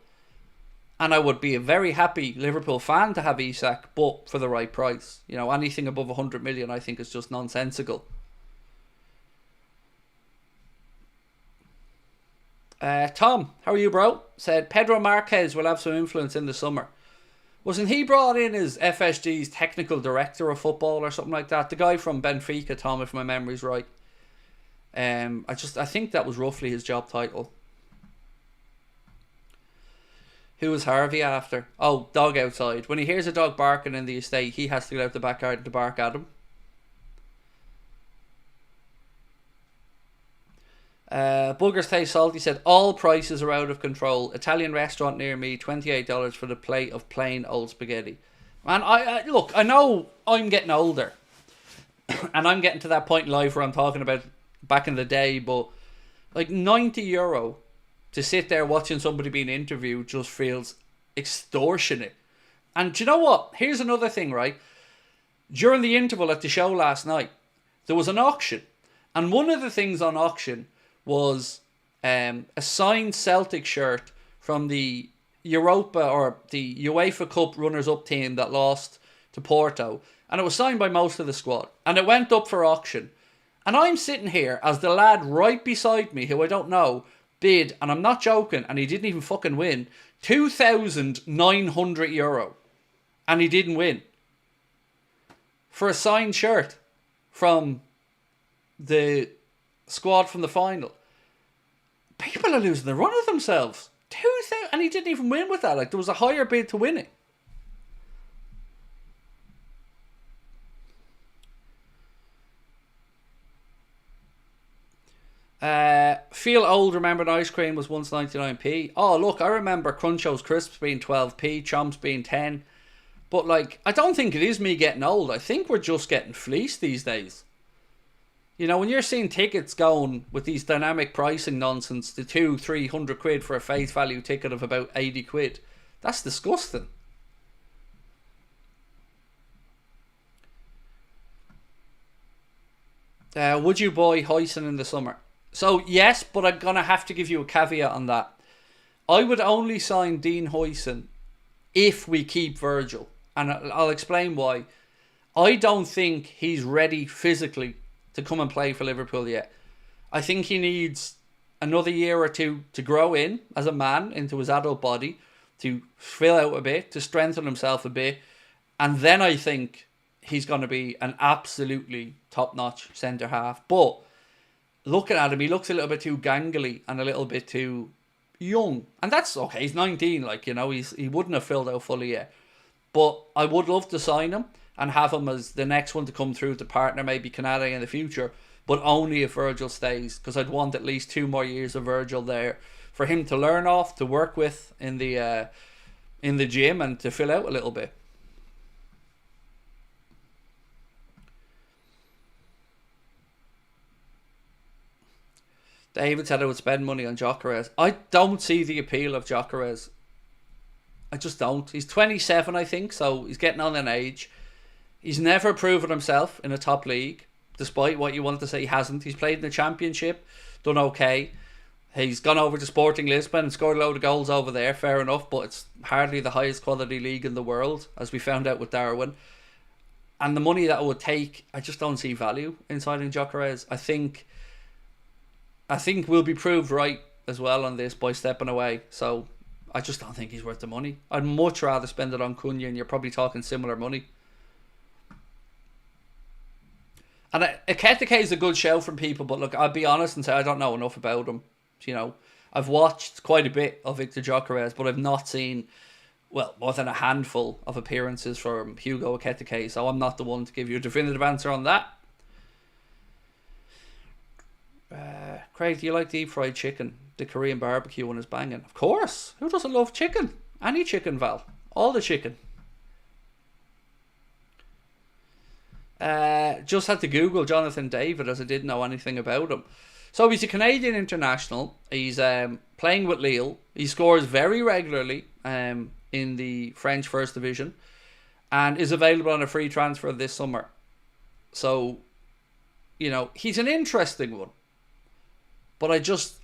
And I would be a very happy Liverpool fan to have Isak, but for the right price. You know, anything above 100 million I think is just nonsensical. Tom, how are you, bro? Said Pedro Marquez will have some influence in the summer. Wasn't he brought in as FSG's technical director of football or something like that? The guy from Benfica, Tom, if my memory's right. I think that was roughly his job title. Who was Harvey after? Oh, dog outside. When he hears a dog barking in the estate, he has to get out the backyard to bark at him. Buggers Taste Salty said, all prices are out of control. Italian restaurant near me, $28 for the plate of plain old spaghetti. Man, look, I know I'm getting older. And I'm getting to that point in life where I'm talking about back in the day, but like €90 to sit there watching somebody being interviewed just feels extortionate. And do you know what? Here's another thing, right? During the interval at the show last night, there was an auction. And one of the things on auction was a signed Celtic shirt from the Europa or the UEFA Cup runners-up team that lost to Porto. And it was signed by most of the squad. And it went up for auction. And I'm sitting here as the lad right beside me, who I don't know, bid, and I'm not joking, and he didn't even fucking win, €2,900. And he didn't win. For a signed shirt from the squad from the final. People are losing the run of themselves. 2,000, and he didn't even win with that. Like, there was a higher bid to win it. Feel old, remembered ice cream was once 99p. Oh, look, I remember Cruncho's crisps being 12p, Chomps being 10. But, like, I don't think it is me getting old. I think we're just getting fleeced these days. You know, when you're seeing tickets going with these dynamic pricing nonsense to 200-300 quid for a face value ticket of about 80 quid, that's disgusting. Would you buy Huijsen in the summer? So, yes, but I'm going to have to give you a caveat on that. I would only sign Dean Huijsen if we keep Virgil. And I'll explain why. I don't think he's ready physically to come and play for Liverpool yet. I think he needs another year or two to grow in as a man into his adult body, to fill out a bit, to strengthen himself a bit. And then I think he's going to be an absolutely top-notch centre-half. But looking at him, he looks a little bit too gangly and a little bit too young. And that's okay, he's 19, like, you know, he wouldn't have filled out fully yet. But I would love to sign him and have him as the next one to come through to partner maybe Canada in the future, but only if Virgil stays, because I'd want at least 2 more years of Virgil there for him to learn off, to work with in the gym, and to fill out a little bit. David said I would spend money on Gyökeres. I don't see the appeal of Gyökeres. I just don't. He's 27, I think, so he's getting on in age. He's never proven himself in a top league, despite what you want to say he hasn't. He's played in the Championship, done okay. He's gone over to Sporting Lisbon and scored a load of goals over there, fair enough, but it's hardly the highest quality league in the world, as we found out with Darwin. And the money that it would take, I just don't see value in signing Gyökeres. I think I think we'll be proved right as well on this by stepping away. So I just don't think he's worth the money. I'd much rather spend it on Cunha, and you're probably talking similar money. And Ekitike is a good show from people, but look, I'll be honest and say I don't know enough about him. You know, I've watched quite a bit of Victor Gyökeres, but I've not seen, well, more than a handful of appearances from Hugo Ekitike, so I'm not the one to give you a definitive answer on that. Craig, do you like deep fried chicken? The Korean barbecue one is banging. Of course. Who doesn't love chicken? Any chicken, Val. All the chicken. Just had to Google Jonathan David as I didn't know anything about him. So he's a Canadian international. He's playing with Lille. He scores very regularly in the French First Division and is available on a free transfer this summer. So, you know, he's an interesting one. But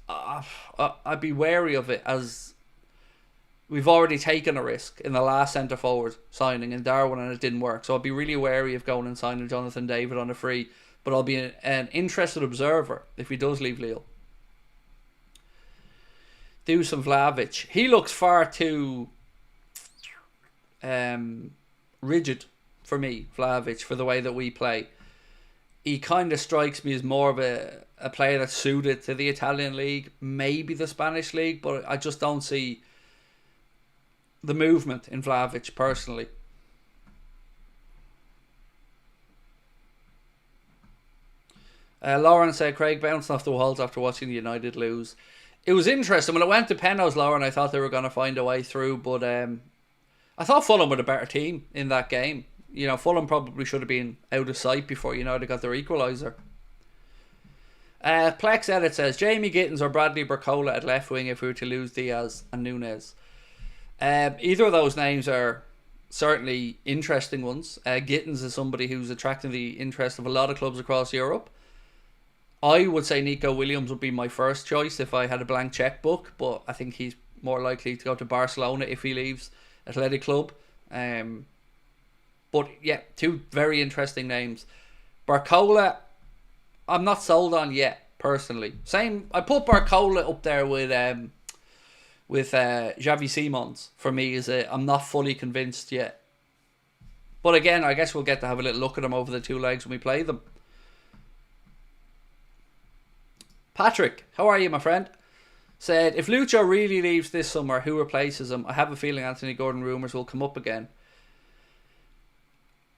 I'd be wary of it, as we've already taken a risk in the last centre forward signing in Darwin and it didn't work. So I'd be really wary of going and signing Jonathan David on a free. But I'll be an interested observer if he does leave Lille. Dusan Vlahovic. He looks far too rigid for me, Vlahovic, for the way that we play. He kind of strikes me as more of a player that's suited to the Italian league, maybe the Spanish league, but I just don't see the movement in Vlahovic personally. Lauren said Craig bounced off the walls after watching the United lose. It was interesting. When it went to penalties, Lauren, I thought they were going to find a way through, but I thought Fulham were the better team in that game. You know, Fulham probably should have been out of sight before United got their equaliser. Plex Edit says Jamie Gittins or Bradley Barcola at left wing if we were to lose Diaz and Nunes. Either of those names are certainly interesting ones. Gittins is somebody who's attracting the interest of a lot of clubs across Europe. I would say Nico Williams would be my first choice if I had a blank checkbook, but I think he's more likely to go to Barcelona if he leaves Athletic Club. But yeah, two very interesting names. Barcola, I'm not sold on yet, personally. Same, I put Barcola up there with Xavi Simons. For me, I'm not fully convinced yet. But again, I guess we'll get to have a little look at them over the two legs when we play them. Patrick, how are you, my friend? Said, if Lucho really leaves this summer, who replaces him? I have a feeling Anthony Gordon rumours will come up again.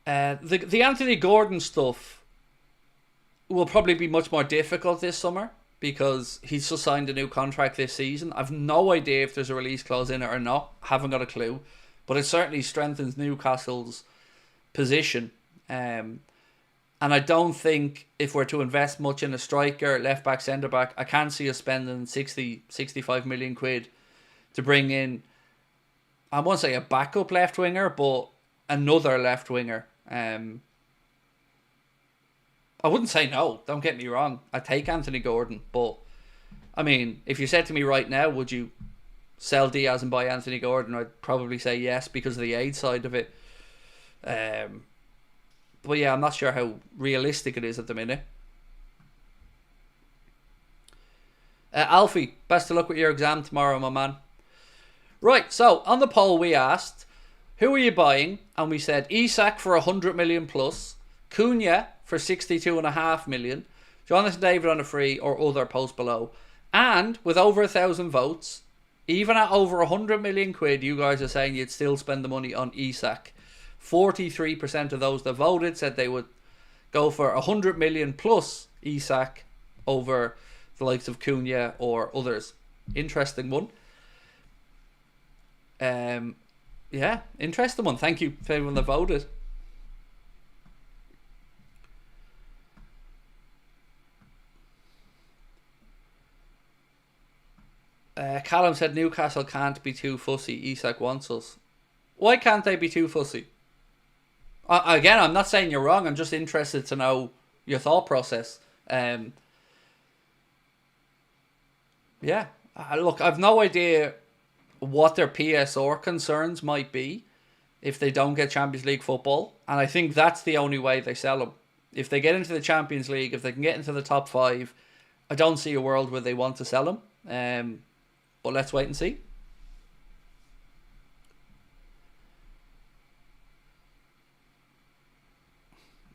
The Anthony Gordon stuff will probably be much more difficult this summer because he's just signed a new contract this season. I've no idea if there's a release clause in it or not. Haven't got a clue. But it certainly strengthens Newcastle's position. And I don't think if we're to invest much in a striker, left back, centre back, I can't see us spending 65 million quid to bring in, I won't say a backup left winger, but another left winger. I wouldn't say no, don't get me wrong. I'd take Anthony Gordon, but I mean, if you said to me right now, would you sell Diaz and buy Anthony Gordon, I'd probably say yes because of the aid side of it. But yeah, I'm not sure how realistic it is at the minute. Alfie, best of luck with your exam tomorrow, my man. Right, so on the poll we asked, who are you buying? And we said Isak for 100 million plus, Cunha for 62.5 million, Jonathan David on a free or other post below. And with over 1,000 votes, even at over 100 million quid, you guys are saying you'd still spend the money on Isak. 43% of those that voted said they would go for 100 million plus Isak over the likes of Cunha or others. Interesting one. Yeah, interesting one. Thank you for everyone that voted. Callum said Newcastle can't be too fussy. Isak wants us. Why can't they be too fussy? Again, I'm not saying you're wrong. I'm just interested to know your thought process. Yeah. Look, I've no idea what their PSR concerns might be if they don't get Champions League football. And I think that's the only way they sell them. If they get into the Champions League, if they can get into the top 5 I don't see a world where they want to sell him. But let's wait and see.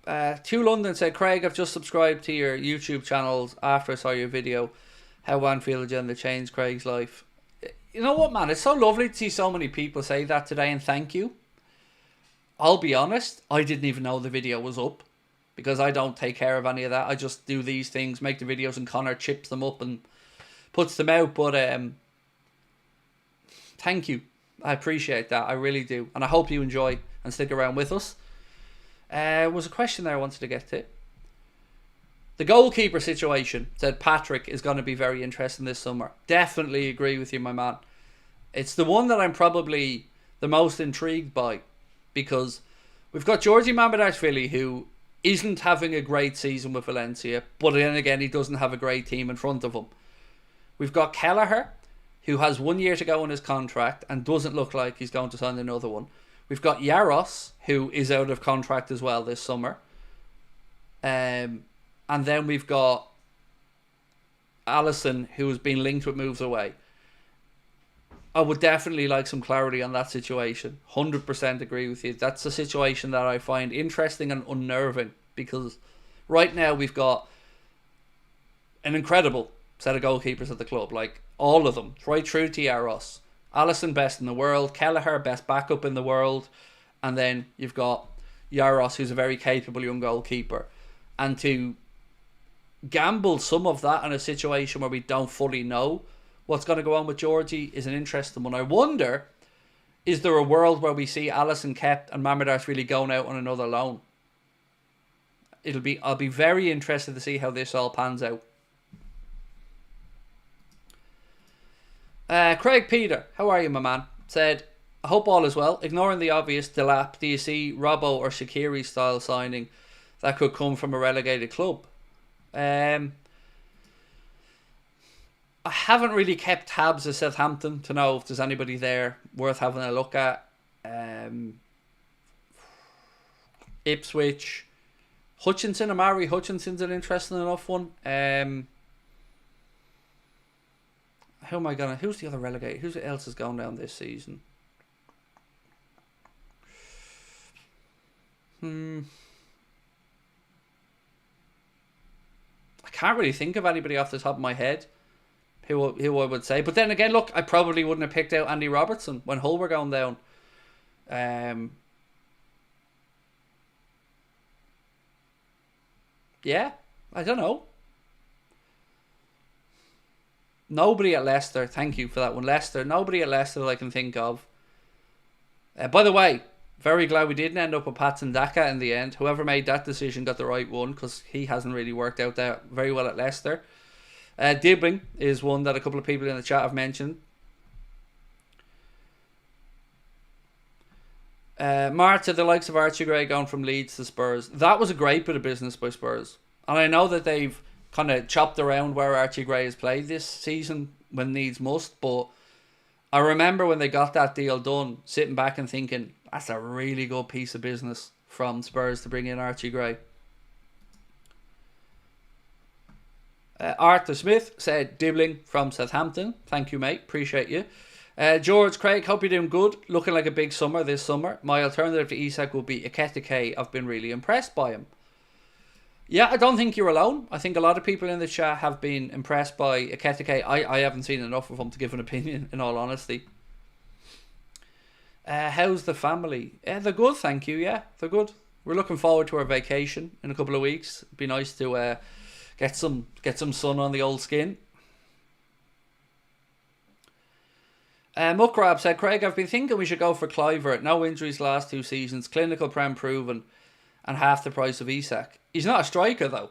To London said, Craig, I've just subscribed to your YouTube channels after I saw your video, how Anfield Agenda changed Craig's life. You know what, man? It's so lovely to see so many people say that today, and thank you. I'll be honest, I didn't even know the video was up, because I don't take care of any of that. I just do these things, make the videos, and Connor chips them up and puts them out. But thank you. I appreciate that. I really do. And I hope you enjoy and stick around with us. Was a question there I wanted to get to. The goalkeeper situation, said Patrick, is going to be very interesting this summer. Definitely agree with you, my man. It's the one that I'm probably the most intrigued by, because we've got Georgie Mamardashvili, who isn't having a great season with Valencia, but then again, he doesn't have a great team in front of him. We've got Carragher, who has 1 year to go on his contract and doesn't look like he's going to sign another one. We've got Yaros, who is out of contract as well this summer. And then we've got Alisson, who has been linked with moves away. I would definitely like some clarity on that situation. 100% agree with you. That's a situation that I find interesting and unnerving, because right now we've got an incredible set of goalkeepers at the club. Like, all of them, right through to Yaros. Alisson, best in the world. Kelleher, best backup in the world. And then you've got Yaros, who's a very capable young goalkeeper. And to gamble some of that in a situation where we don't fully know what's going to go on with Georgie is an interesting one. I wonder, is there a world where we see Alisson kept and Mamardashvili really going out on another loan? I'll be very interested to see how this all pans out. Craig Peter, how are you, my man? Said, I hope all is well. Ignoring the obvious, Delap, do you see Robbo or Shaqiri style signing that could come from a relegated club? I haven't really kept tabs of Southampton to know if there's anybody there worth having a look at. Ipswich, Hutchinson, Amari Hutchinson's an interesting enough one. Who's the other relegated? Who else is going down this season? I can't really think of anybody off the top of my head who I would say. But then again, look, I probably wouldn't have picked out Andy Robertson when Hull were going down. Yeah, I don't know. Nobody at Leicester. Thank you for that one, Leicester. Nobody at Leicester that I can think of. By the way, very glad we didn't end up with Patson Daka in the end. Whoever made that decision got the right one, because he hasn't really worked out that very well at Leicester. Dibbling is one that a couple of people in the chat have mentioned. Marta, the likes of Archie Gray going from Leeds to Spurs. That was a great bit of business by Spurs. And I know that they've kind of chopped around where Archie Gray has played this season when needs must, but I remember when they got that deal done, sitting back and thinking, that's a really good piece of business from Spurs to bring in Archie Gray. Arthur Smith said, Dibbling from Southampton. Thank you, mate. Appreciate you. George, Craig, hope you're doing good. Looking like a big summer this summer. My alternative to Isak will be Ekitike. I've been really impressed by him. Yeah, I don't think you're alone. I think a lot of people in the chat have been impressed by Ekitike. I haven't seen enough of him to give an opinion, in all honesty. How's the family? They're good, thank you. Yeah, they're good. We're looking forward to our vacation in a couple of weeks. It'd be nice to get some sun on the old skin. Muckrab said, Craig, I've been thinking we should go for Clivert. No injuries last 2 seasons. Clinical prem proven. And half the price of Isak. He's not a striker, though.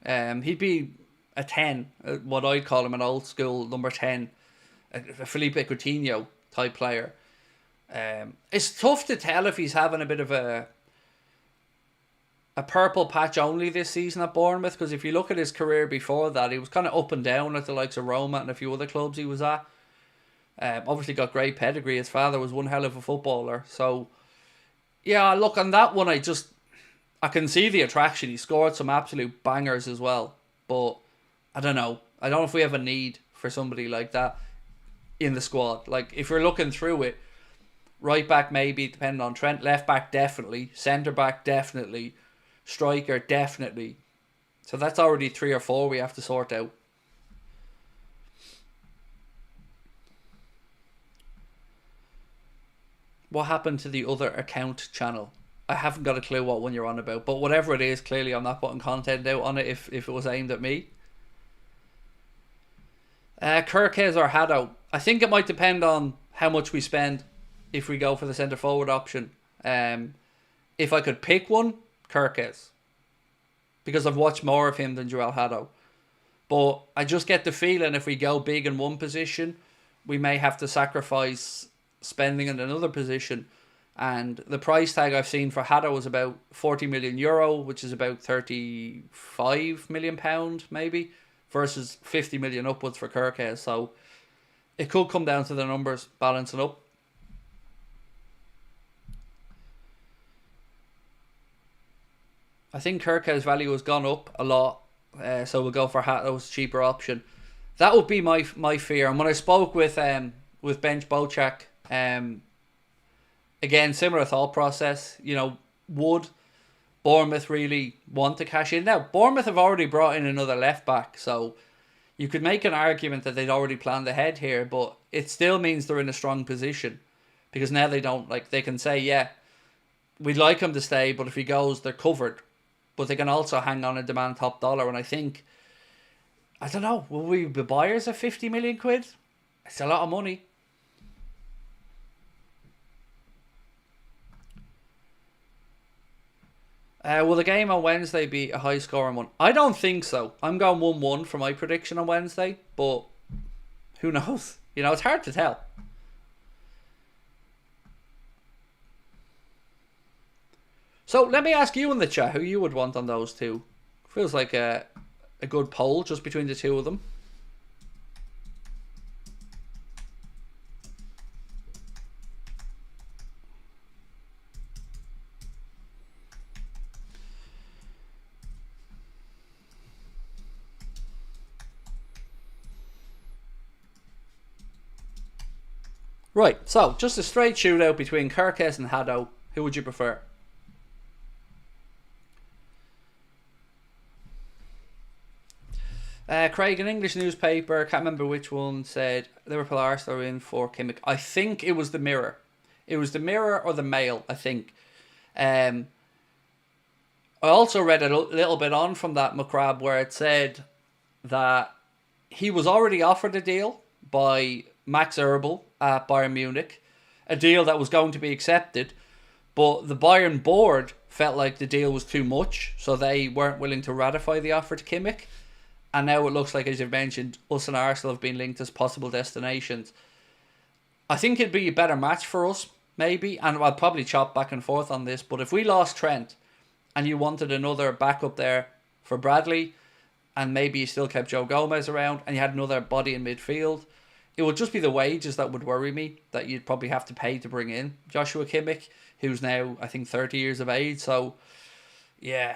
He'd be a 10. What I'd call him an old school number 10. A Felipe Coutinho type player. It's tough to tell if he's having a bit of a purple patch only this season at Bournemouth, because if you look at his career before that, he was kind of up and down at the likes of Roma and a few other clubs he was at. Obviously got great pedigree. His father was one hell of a footballer. So, yeah, look, on that one, I can see the attraction. He scored some absolute bangers as well. But I don't know. I don't know if we have a need for somebody like that in the squad. Like, if you're looking through it, right back maybe, depending on Trent. Left back definitely. Centre back definitely. Striker definitely. So that's already 3 or 4 we have to sort out. What happened to the other account channel? I haven't got a clue what one you're on about, but whatever it is, clearly I'm not putting content out on it if it was aimed at me. Kirkes or Haddo? I think it might depend on how much we spend if we go for the centre forward option. If I could pick one, Kirkes, because I've watched more of him than Joel Haddo. But I just get the feeling if we go big in one position, we may have to sacrifice spending in another position. And the price tag I've seen for Haddo was about €40 million, which is about £35 million maybe, versus 50 million upwards for Kirkes. So it could come down to the numbers balancing up. I think Kirkes' value has gone up a lot, so we'll go for Haddo's cheaper option. That would be my fear. And when I spoke with Bench Bochak, again, similar thought process. You know, would Bournemouth really want to cash in? Now, Bournemouth have already brought in another left back, so you could make an argument that they'd already planned ahead here, but it still means they're in a strong position, because now they can say, yeah, we'd like him to stay, but if he goes, they're covered. But they can also hang on and demand top dollar, and I think, I don't know, will we be buyers of 50 million quid? It's a lot of money. Will the game on Wednesday be a high scoring one? I don't think so. I'm going 1-1 for my prediction on Wednesday, but who knows? You know, it's hard to tell. So let me ask you in the chat who you would want on those two. Feels like a good poll just between the two of them. Right, so just a straight shootout between Kirkes and Haddo. Who would you prefer? Craig, an English newspaper, can't remember which one, said Liverpool Arsenal are in for Kimmich. I think it was the Mirror. It was the Mirror or the Mail, I think. I also read a little bit on from that, McCrab, where it said that he was already offered a deal by Max Erbel at Bayern Munich, a deal that was going to be accepted, but the Bayern board felt like the deal was too much, so they weren't willing to ratify the offer to Kimmich. And now it looks like, as you've mentioned, us and Arsenal have been linked as possible destinations. I think it'd be a better match for us, maybe, and I'll probably chop back and forth on this, but if we lost Trent and you wanted another backup there for Bradley, and maybe you still kept Joe Gomez around, and you had another body in midfield, it would just be the wages that would worry me, that you'd probably have to pay to bring in Joshua Kimmich, who's now, I think, 30 years of age. So, yeah,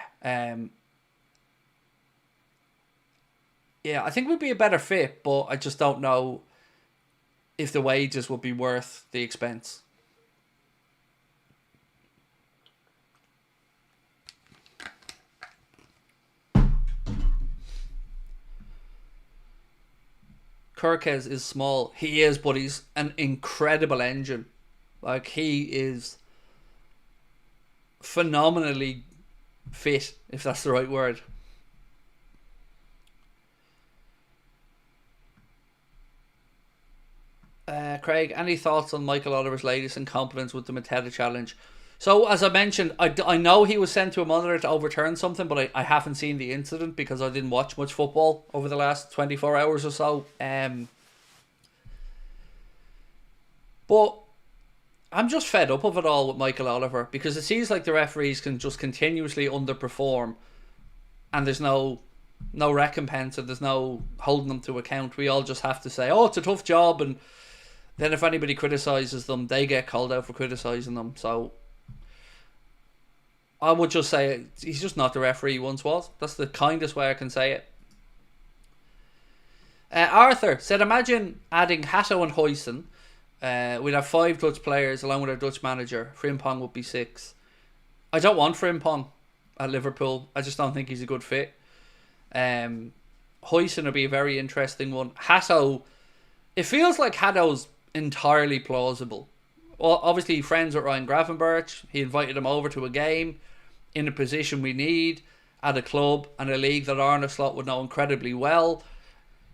I think we'd be a better fit, but I just don't know if the wages would be worth the expense. Kirkes is small. He is, but he's an incredible engine. Like, he is phenomenally fit, if that's the right word. Craig, any thoughts on Michael Oliver's latest incompetence with the Mateta challenge? So, as I mentioned, I know he was sent to a monitor to overturn something, but I haven't seen the incident because I didn't watch much football over the last 24 hours or so. But I'm just fed up of it all with Michael Oliver, because it seems like the referees can just continuously underperform and there's no recompense and there's no holding them to account. We all just have to say, oh, it's a tough job, and then if anybody criticises them, they get called out for criticising them. So I would just say he's just not the referee he once was. That's the kindest way I can say it. Arthur said, imagine adding Hatto and Huijsen. We'd have 5 Dutch players along with our Dutch manager. Frimpong would be 6. I don't want Frimpong at Liverpool. I just don't think he's a good fit. Huijsen would be a very interesting one. Hatto, it feels like Hatto's entirely plausible. Well, obviously friends with Ryan Gravenberch. He invited him over to a game in a position we need at a club and a league that Arne Slot would know incredibly well.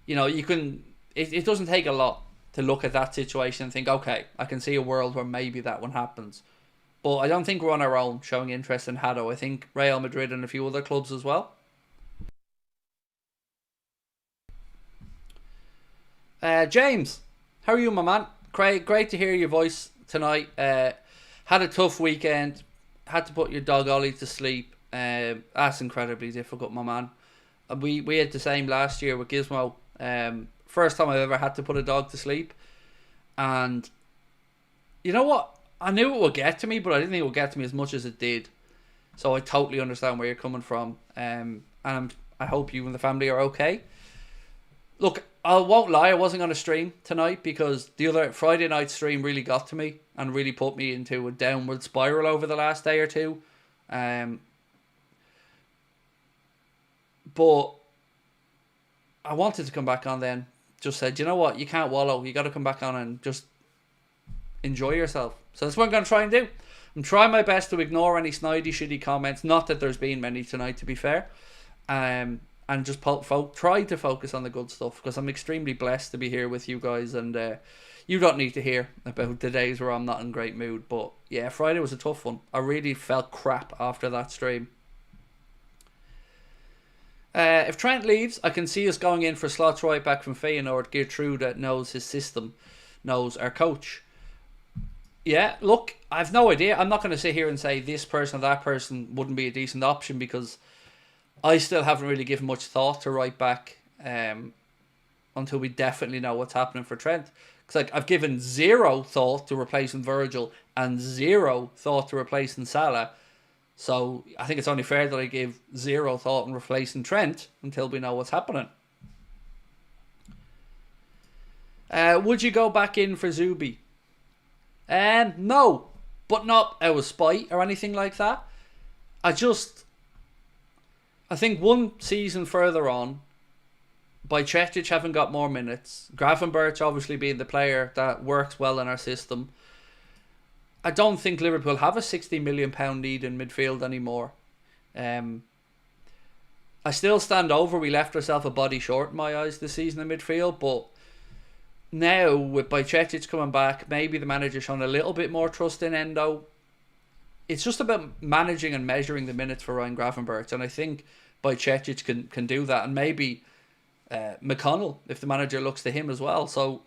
You know, you can. It doesn't take a lot to look at that situation and think, okay, I can see a world where maybe that one happens. But I don't think we're on our own showing interest in Hatto. I think Real Madrid and a few other clubs as well. James, how are you, my man? Craig, great to hear your voice tonight. Had a tough weekend. Had to put your dog Ollie to sleep. That's incredibly difficult, my man. We had the same last year with Gizmo. First time I've ever had to put a dog to sleep. And you know what? I knew it would get to me, but I didn't think it would get to me as much as it did. So I totally understand where you're coming from. And I hope you and the family are okay. Look, I won't lie, I wasn't going to stream tonight because the other Friday night stream really got to me and really put me into a downward spiral over the last day or two. But I wanted to come back on then. Just said, you know what, you can't wallow. You got to come back on and just enjoy yourself. So that's what I'm going to try and do. I'm trying my best to ignore any snidey, shitty comments. Not that there's been many tonight, to be fair. And just try to focus on the good stuff because I'm extremely blessed to be here with you guys. And you don't need to hear about the days where I'm not in great mood. But yeah, Friday was a tough one. I really felt crap after that stream. If Trent leaves, I can see us going in for slots right back from Feyenoord. Geertruida knows his system, knows our coach. Yeah, look, I have no idea. I'm not going to sit here and say this person or that person wouldn't be a decent option because I still haven't really given much thought to right back until we definitely know what's happening for Trent. Because like, I've given 0 thought to replacing Virgil and 0 thought to replacing Salah. So I think it's only fair that I give 0 thought in replacing Trent until we know what's happening. Would you go back in for Zubi? No, but not out of spite or anything like that. I think one season further on, by Cetic having got more minutes, Gravenberch obviously being the player that works well in our system, I don't think Liverpool have a £60 million need in midfield anymore. I still stand over. We left ourselves a body short in my eyes this season in midfield, but now with Cetic coming back, maybe the manager showing a little bit more trust in Endo. It's just about managing and measuring the minutes for Ryan Gravenberch, and I think Cetic can do that, and maybe McConnell if the manager looks to him as well. So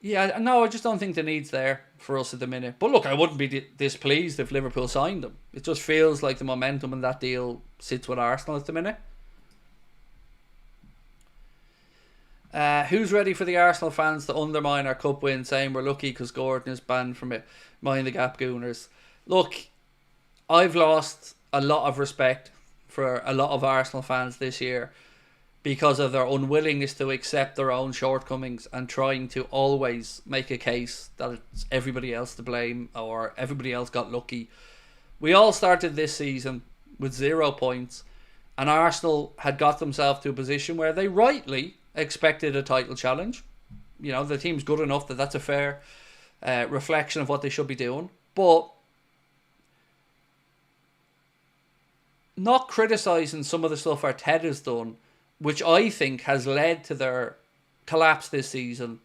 yeah, no, I just don't think the need's there for us at the minute. But look, I wouldn't be displeased if Liverpool signed him. It just feels like the momentum in that deal sits with Arsenal at the minute. Who's ready for the Arsenal fans to undermine our cup win, saying we're lucky because Gordon is banned from it? Mind the gap, Gooners. Look, I've lost a lot of respect for a lot of Arsenal fans this year because of their unwillingness to accept their own shortcomings and trying to always make a case that it's everybody else to blame or everybody else got lucky. We all started this season with 0 points, and Arsenal had got themselves to a position where they rightly expected a title challenge. You know, the team's good enough that that's a fair reflection of what they should be doing. But not criticising some of the stuff Arteta's done, which I think has led to their collapse this season,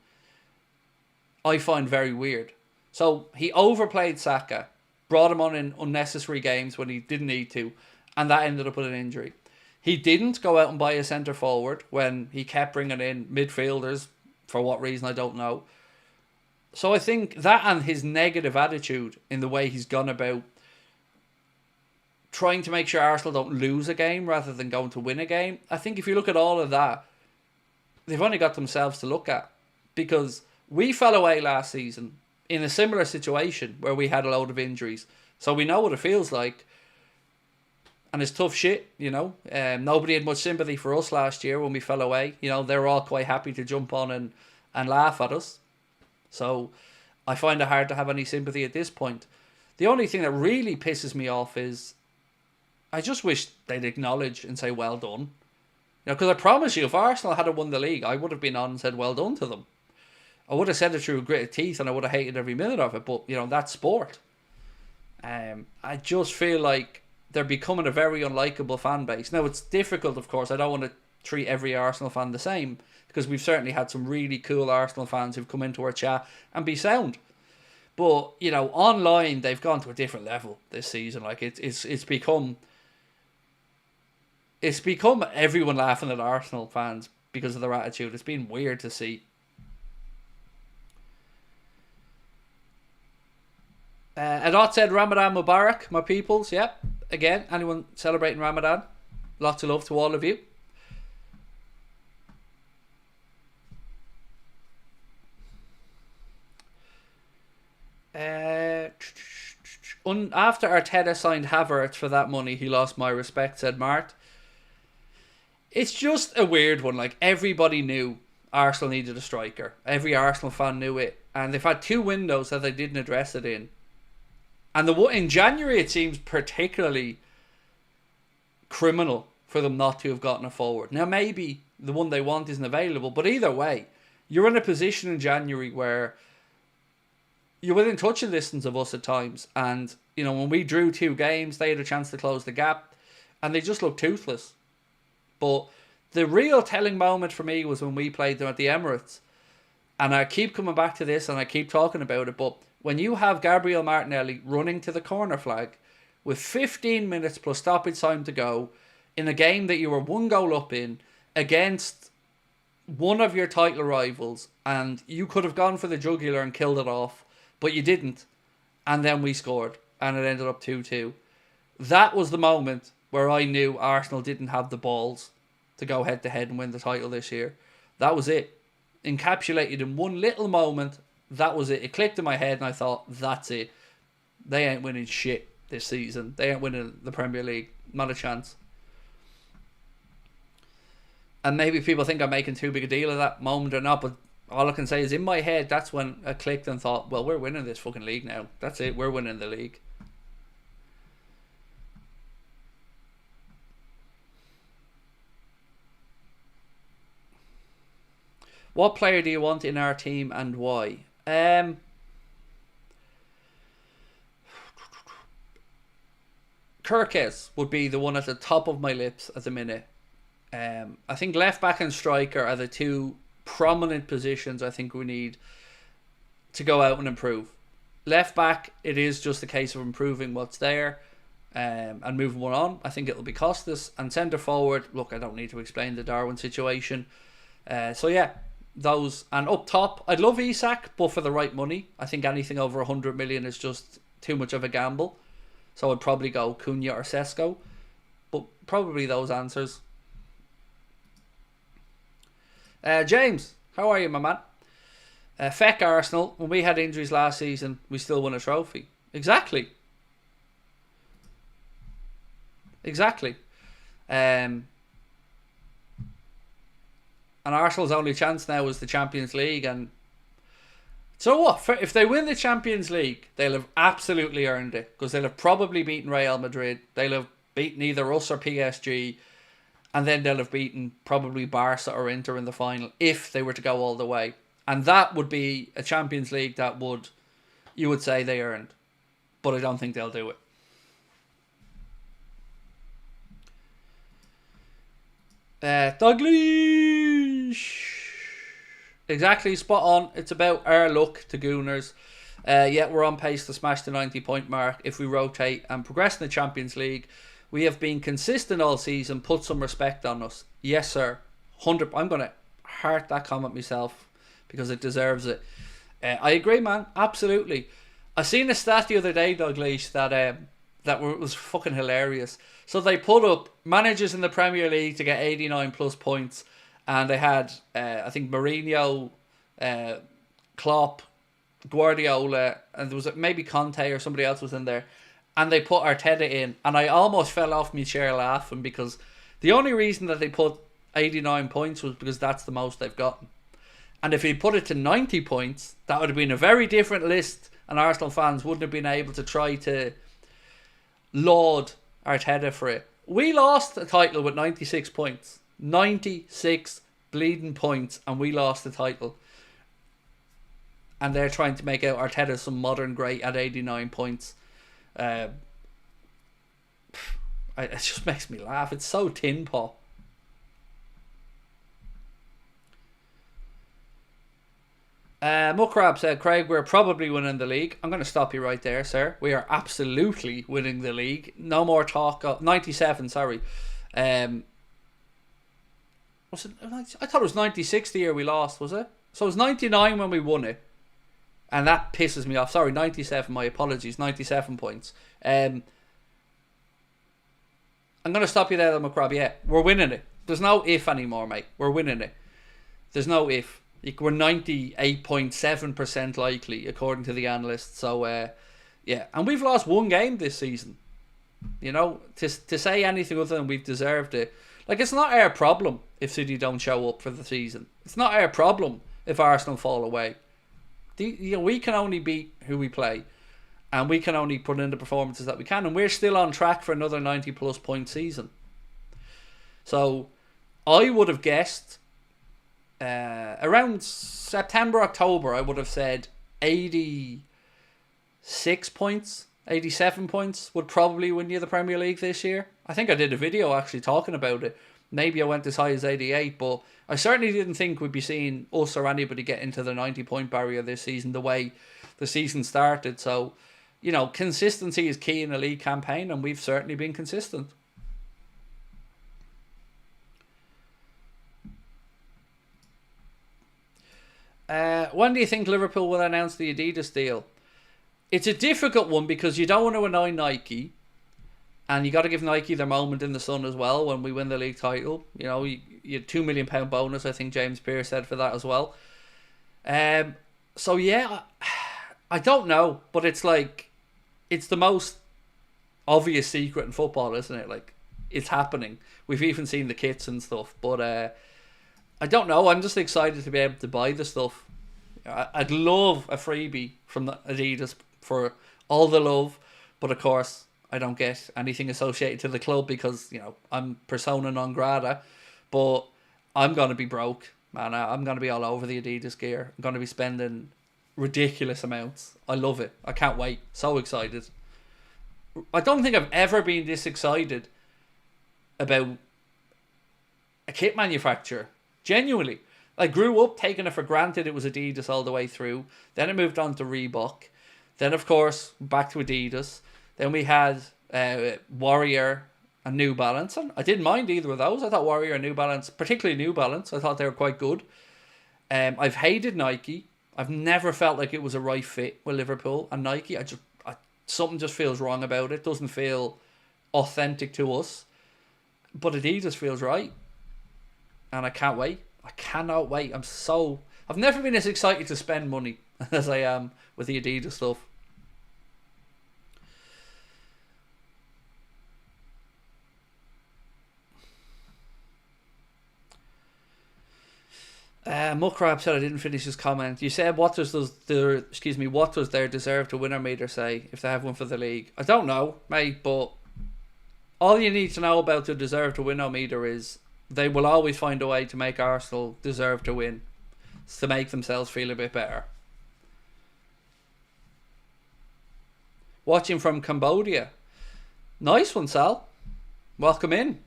I find very weird. So he overplayed Saka, brought him on in unnecessary games when he didn't need to, and that ended up with an injury. He didn't go out and buy a centre forward when he kept bringing in midfielders, for what reason I don't know. So I think that and his negative attitude in the way he's gone about trying to make sure Arsenal don't lose a game rather than going to win a game. I think if you look at all of that, they've only got themselves to look at. Because we fell away last season in a similar situation where we had a load of injuries. So we know what it feels like. And it's tough shit, you know. Nobody had much sympathy for us last year when we fell away. You know, they were all quite happy to jump on and laugh at us. So I find it hard to have any sympathy at this point. The only thing that really pisses me off is I just wish they'd acknowledge and say well done. You know, because I promise you, if Arsenal had won the league, I would have been on and said well done to them. I would have said it through gritted teeth and I would have hated every minute of it. But, you know, that's sport. I just feel like they're becoming a very unlikable fan base. Now, it's difficult, of course. I don't want to treat every Arsenal fan the same, because we've certainly had some really cool Arsenal fans who've come into our chat and be sound. But, you know, online, they've gone to a different level this season. Like, it's become everyone laughing at Arsenal fans because of their attitude. It's been weird to see. Adot said Ramadan Mubarak, my peoples. Yep. Again, anyone celebrating Ramadan? Lots of love to all of you. After Arteta signed Havertz for that money, he lost my respect, said Mart. It's just a weird one. Like, everybody knew Arsenal needed a striker. Every Arsenal fan knew it. And they've had 2 windows that they didn't address it in. And in January, it seems particularly criminal for them not to have gotten a forward. Now, maybe the one they want isn't available, but either way, you're in a position in January where you're within touching distance of us at times. And, you know, when we drew 2 games, they had a chance to close the gap, and they just looked toothless. But the real telling moment for me was when we played them at the Emirates. And I keep coming back to this and I keep talking about it, but when you have Gabriel Martinelli running to the corner flag with 15 minutes plus stoppage time to go in a game that you were 1 goal up in against one of your title rivals, and you could have gone for the jugular and killed it off, but you didn't, and then we scored and it ended up 2-2. That was the moment where I knew Arsenal didn't have the balls to go head to head and win the title this year. That was it. Encapsulated in one little moment. That was it. It clicked in my head and I thought, that's it. They ain't winning shit this season. They ain't winning the Premier League. Not a chance. And maybe people think I'm making too big a deal of that moment or not, but all I can say is in my head, that's when I clicked and thought, well, we're winning this fucking league now. That's it. We're winning the league. What player do you want in our team and why? Kirkes would be the one at the top of my lips at the minute. I think left back and striker are the 2 prominent positions I think we need to go out and improve. Left back, it is just a case of improving what's there and moving one on. I think it'll be Costas. And centre forward, look, I don't need to explain the Darwin situation. So yeah, those. And up top, I'd love Isak, but for the right money. I think anything over 100 million is just too much of a gamble. So I'd probably go Cunha or Sesko. But probably those answers. James, how are you, my man? Feck Arsenal. When we had injuries last season, we still won a trophy. Exactly. And Arsenal's only chance now is the Champions League. And so what? If they win the Champions League, they'll have absolutely earned it, because they'll have probably beaten Real Madrid. They'll have beaten either us or PSG. And then they'll have beaten probably Barca or Inter in the final if they were to go all the way. And that would be a Champions League that you would say they earned. But I don't think they'll do it. Douglas. Exactly, spot on. It's about our luck to Gooners. Yeah, we're on pace to smash the 90-point mark if we rotate and progress in the Champions League. We have been consistent all season. Put some respect on us. Yes, sir. 100. I'm going to heart that comment myself because it deserves it. I agree, man. Absolutely. I seen a stat the other day, Douglas, that was fucking hilarious. So they put up managers in the Premier League to get 89 plus points, and they had I think Mourinho, Klopp, Guardiola, and there was maybe Conte or somebody else was in there, and they put Arteta in, and I almost fell off my chair laughing, because the only reason that they put 89 points was because that's the most they've gotten. And if he put it to 90 points, that would have been a very different list, and Arsenal fans wouldn't have been able to try to laud Arteta for it. We lost the title with 96 points. 96 bleeding points, and we lost the title. And they're trying to make out Arteta some modern great at 89 points. It just makes me laugh. It's so tin pot. Muckrab said, Craig, we're probably winning the league. I'm going to stop you right there, sir. We are absolutely winning the league. No more talk of 97, sorry. Was it, I thought it was 96 the year we lost, was it? So it was 99 when we won it. And that pisses me off. Sorry, 97, my apologies. 97 points. I'm going to stop you there, Muckrab. Yeah, we're winning it. There's no if anymore, mate. We're winning it. There's no if. We're 98.7% likely, according to the analysts. So, yeah. And we've lost one game this season. You know, to say anything other than we've deserved it. Like, it's not our problem if City don't show up for the season. It's not our problem if Arsenal fall away. We can only beat who we play. And we can only put in the performances that we can. And we're still on track for another 90-plus point season. So, I would have guessed... around September, October, I would have said 86 points, 87 points would probably win you the Premier League this year. I think I did a video actually talking about it. Maybe I went as high as 88, but I certainly didn't think we'd be seeing us or anybody get into the 90-point barrier this season the way the season started. So, you know, consistency is key in a league campaign, and we've certainly been consistent. When do you think Liverpool will announce the Adidas deal? It's a difficult one because you don't want to annoy Nike, and you got to give Nike their moment in the sun as well when we win the league title. You know, you had £2 million bonus, I think James Pearce said, for that as well. So yeah, I don't know, but it's like, it's the most obvious secret in football, isn't it? Like, it's happening. We've even seen the kits and stuff, but I don't know. I'm just excited to be able to buy the stuff. I'd love a freebie from Adidas for all the love, but of course I don't get anything associated to the club because, you know, I'm persona non grata. But I'm going to be broke, man. I'm going to be all over the Adidas gear. I'm going to be spending ridiculous amounts. I love it. I can't wait. So excited. I don't think I've ever been this excited about a kit manufacturer. Genuinely. I grew up taking it for granted it was Adidas all the way through. Then it moved on to Reebok. Then, of course, back to Adidas. Then we had Warrior and New Balance. And I didn't mind either of those. I thought Warrior and New Balance, particularly New Balance, I thought they were quite good. I've hated Nike. I've never felt like it was a right fit with Liverpool and Nike. Something just feels wrong about it. Doesn't feel authentic to us. But Adidas feels right. And I can't wait. I cannot wait. I've never been as excited to spend money as I am with the Adidas stuff. Muckrab said I didn't finish his comment. You said what does their deserve to winner meter say if they have one for the league? I don't know, mate, but all you need to know about the deserve to winner meter is they will always find a way to make Arsenal deserve to win. It's to make themselves feel a bit better. Watching from Cambodia. Nice one, Sal. Welcome in.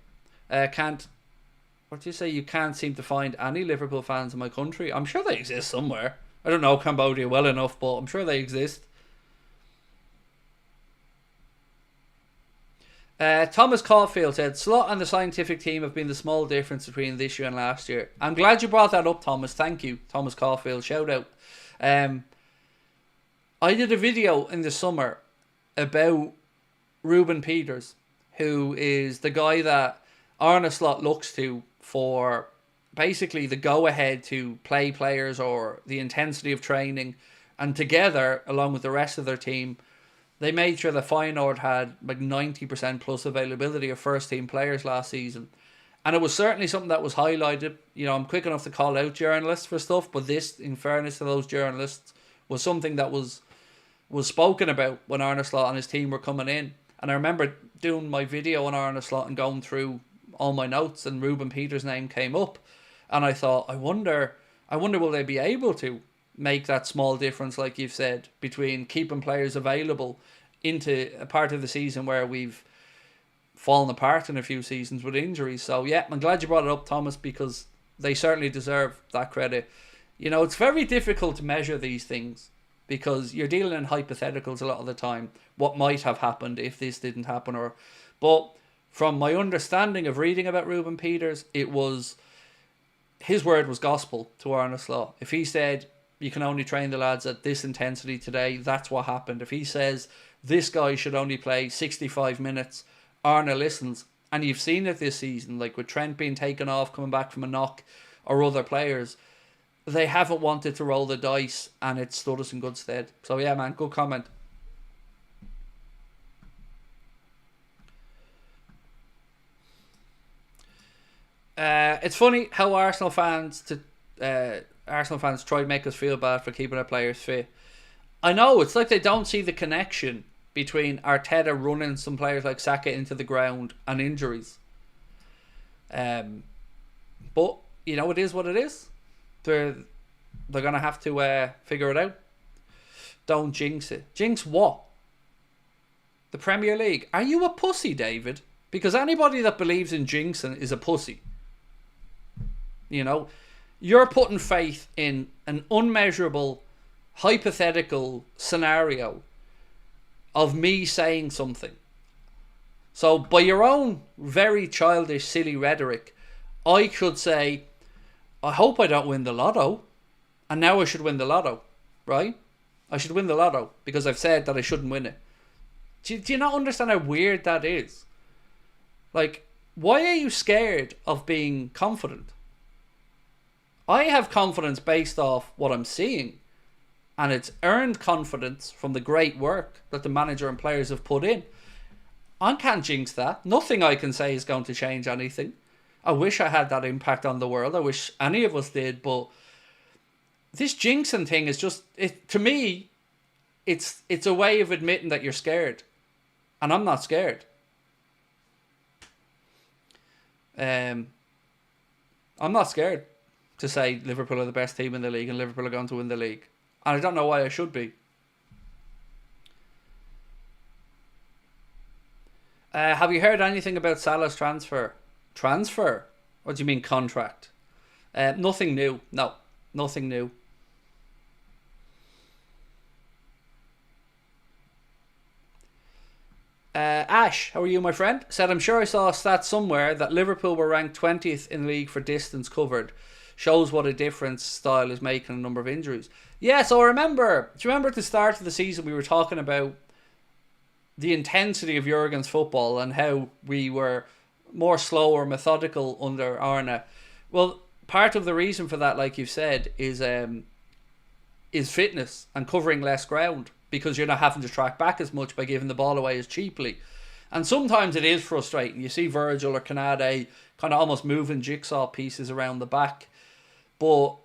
What do you say? You can't seem to find any Liverpool fans in my country. I'm sure they exist somewhere. I don't know Cambodia well enough, but I'm sure they exist. Thomas Caulfield said, Slot and the scientific team have been the small difference between this year and last year. I'm glad you brought that up, Thomas. Thank you, Thomas Caulfield. Shout out. I did a video in the summer about Ruben Peters, who is the guy that Arne Slot looks to for basically the go-ahead to play players or the intensity of training. And together, along with the rest of their team, They made sure the Feyenoord had like 90% plus availability of first team players last season. And it was certainly something that was highlighted. You know, I'm quick enough to call out journalists for stuff, but this, in fairness to those journalists, was something that was spoken about when Arne Slot and his team were coming in. And I remember doing my video on Arne Slot and going through all my notes, and Ruben Peters' name came up. And I thought, I wonder will they be able to make that small difference, like you've said, between keeping players available into a part of the season where we've fallen apart in a few seasons with injuries. So yeah, I'm glad you brought it up, Thomas, because they certainly deserve that credit. You know, it's very difficult to measure these things because you're dealing in hypotheticals a lot of the time. What might have happened if this didn't happen, but from my understanding of reading about Ruben Peters, his word was gospel to Arne Slot. If he said you can only train the lads at this intensity today, that's what happened. If he says this guy should only play 65 minutes, Arne listens. And you've seen it this season, like with Trent being taken off, coming back from a knock, or other players. They haven't wanted to roll the dice, and it stood us in good stead. So yeah, man, good comment. It's funny how Arsenal fans try to make us feel bad for keeping our players fit. I know, it's like they don't see the connection between Arteta running some players like Saka into the ground and injuries. But, you know, it is what it is. They're going to have to figure it out. Don't jinx it. Jinx what? The Premier League. Are you a pussy, David? Because anybody that believes in jinxing is a pussy. You know, you're putting faith in an unmeasurable, hypothetical scenario of me saying something. So by your own very childish, silly rhetoric, I could say, I hope I don't win the lotto, and now I should win the lotto, right? I should win the lotto because I've said that I shouldn't win it. Do you not understand how weird that is? Like, why are you scared of being confident? I have confidence based off what I'm seeing, and it's earned confidence from the great work that the manager and players have put in. I can't jinx that. Nothing I can say is going to change anything. I wish I had that impact on the world. I wish any of us did, but this jinxing thing is just, to me, it's a way of admitting that you're scared, and I'm not scared. I'm not scared to say Liverpool are the best team in the league and Liverpool are going to win the league. And I don't know why I should be. Have you heard anything about Salah's transfer? Transfer? What do you mean contract? Nothing new. No, nothing new. Ash, how are you, my friend? Said, I'm sure I saw a stat somewhere that Liverpool were ranked 20th in the league for distance covered. Shows what a difference style is making a number of injuries. Yeah, so I remember, do you remember at the start of the season we were talking about the intensity of Jurgen's football and how we were more slow or methodical under Arne? Well, part of the reason for that, like you've said, is fitness and covering less ground, because you're not having to track back as much by giving the ball away as cheaply. And sometimes it is frustrating. You see Virgil or Canade kind of almost moving jigsaw pieces around the back. But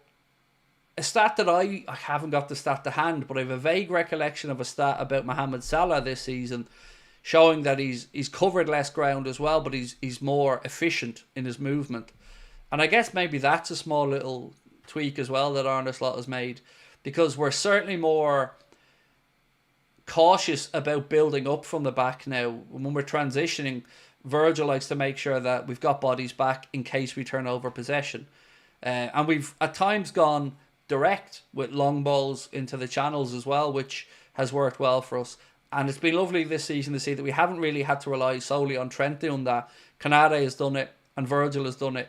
a stat that I haven't got the stat to hand, but I have a vague recollection of a stat about Mohamed Salah this season showing that he's covered less ground as well, but he's more efficient in his movement. And I guess maybe that's a small little tweak as well that Arne Slot has made, because we're certainly more cautious about building up from the back now. When we're transitioning, Virgil likes to make sure that we've got bodies back in case we turn over possession. And we've at times gone direct with long balls into the channels as well, which has worked well for us. And it's been lovely this season to see that we haven't really had to rely solely on Trent doing that. Canade has done it and Virgil has done it.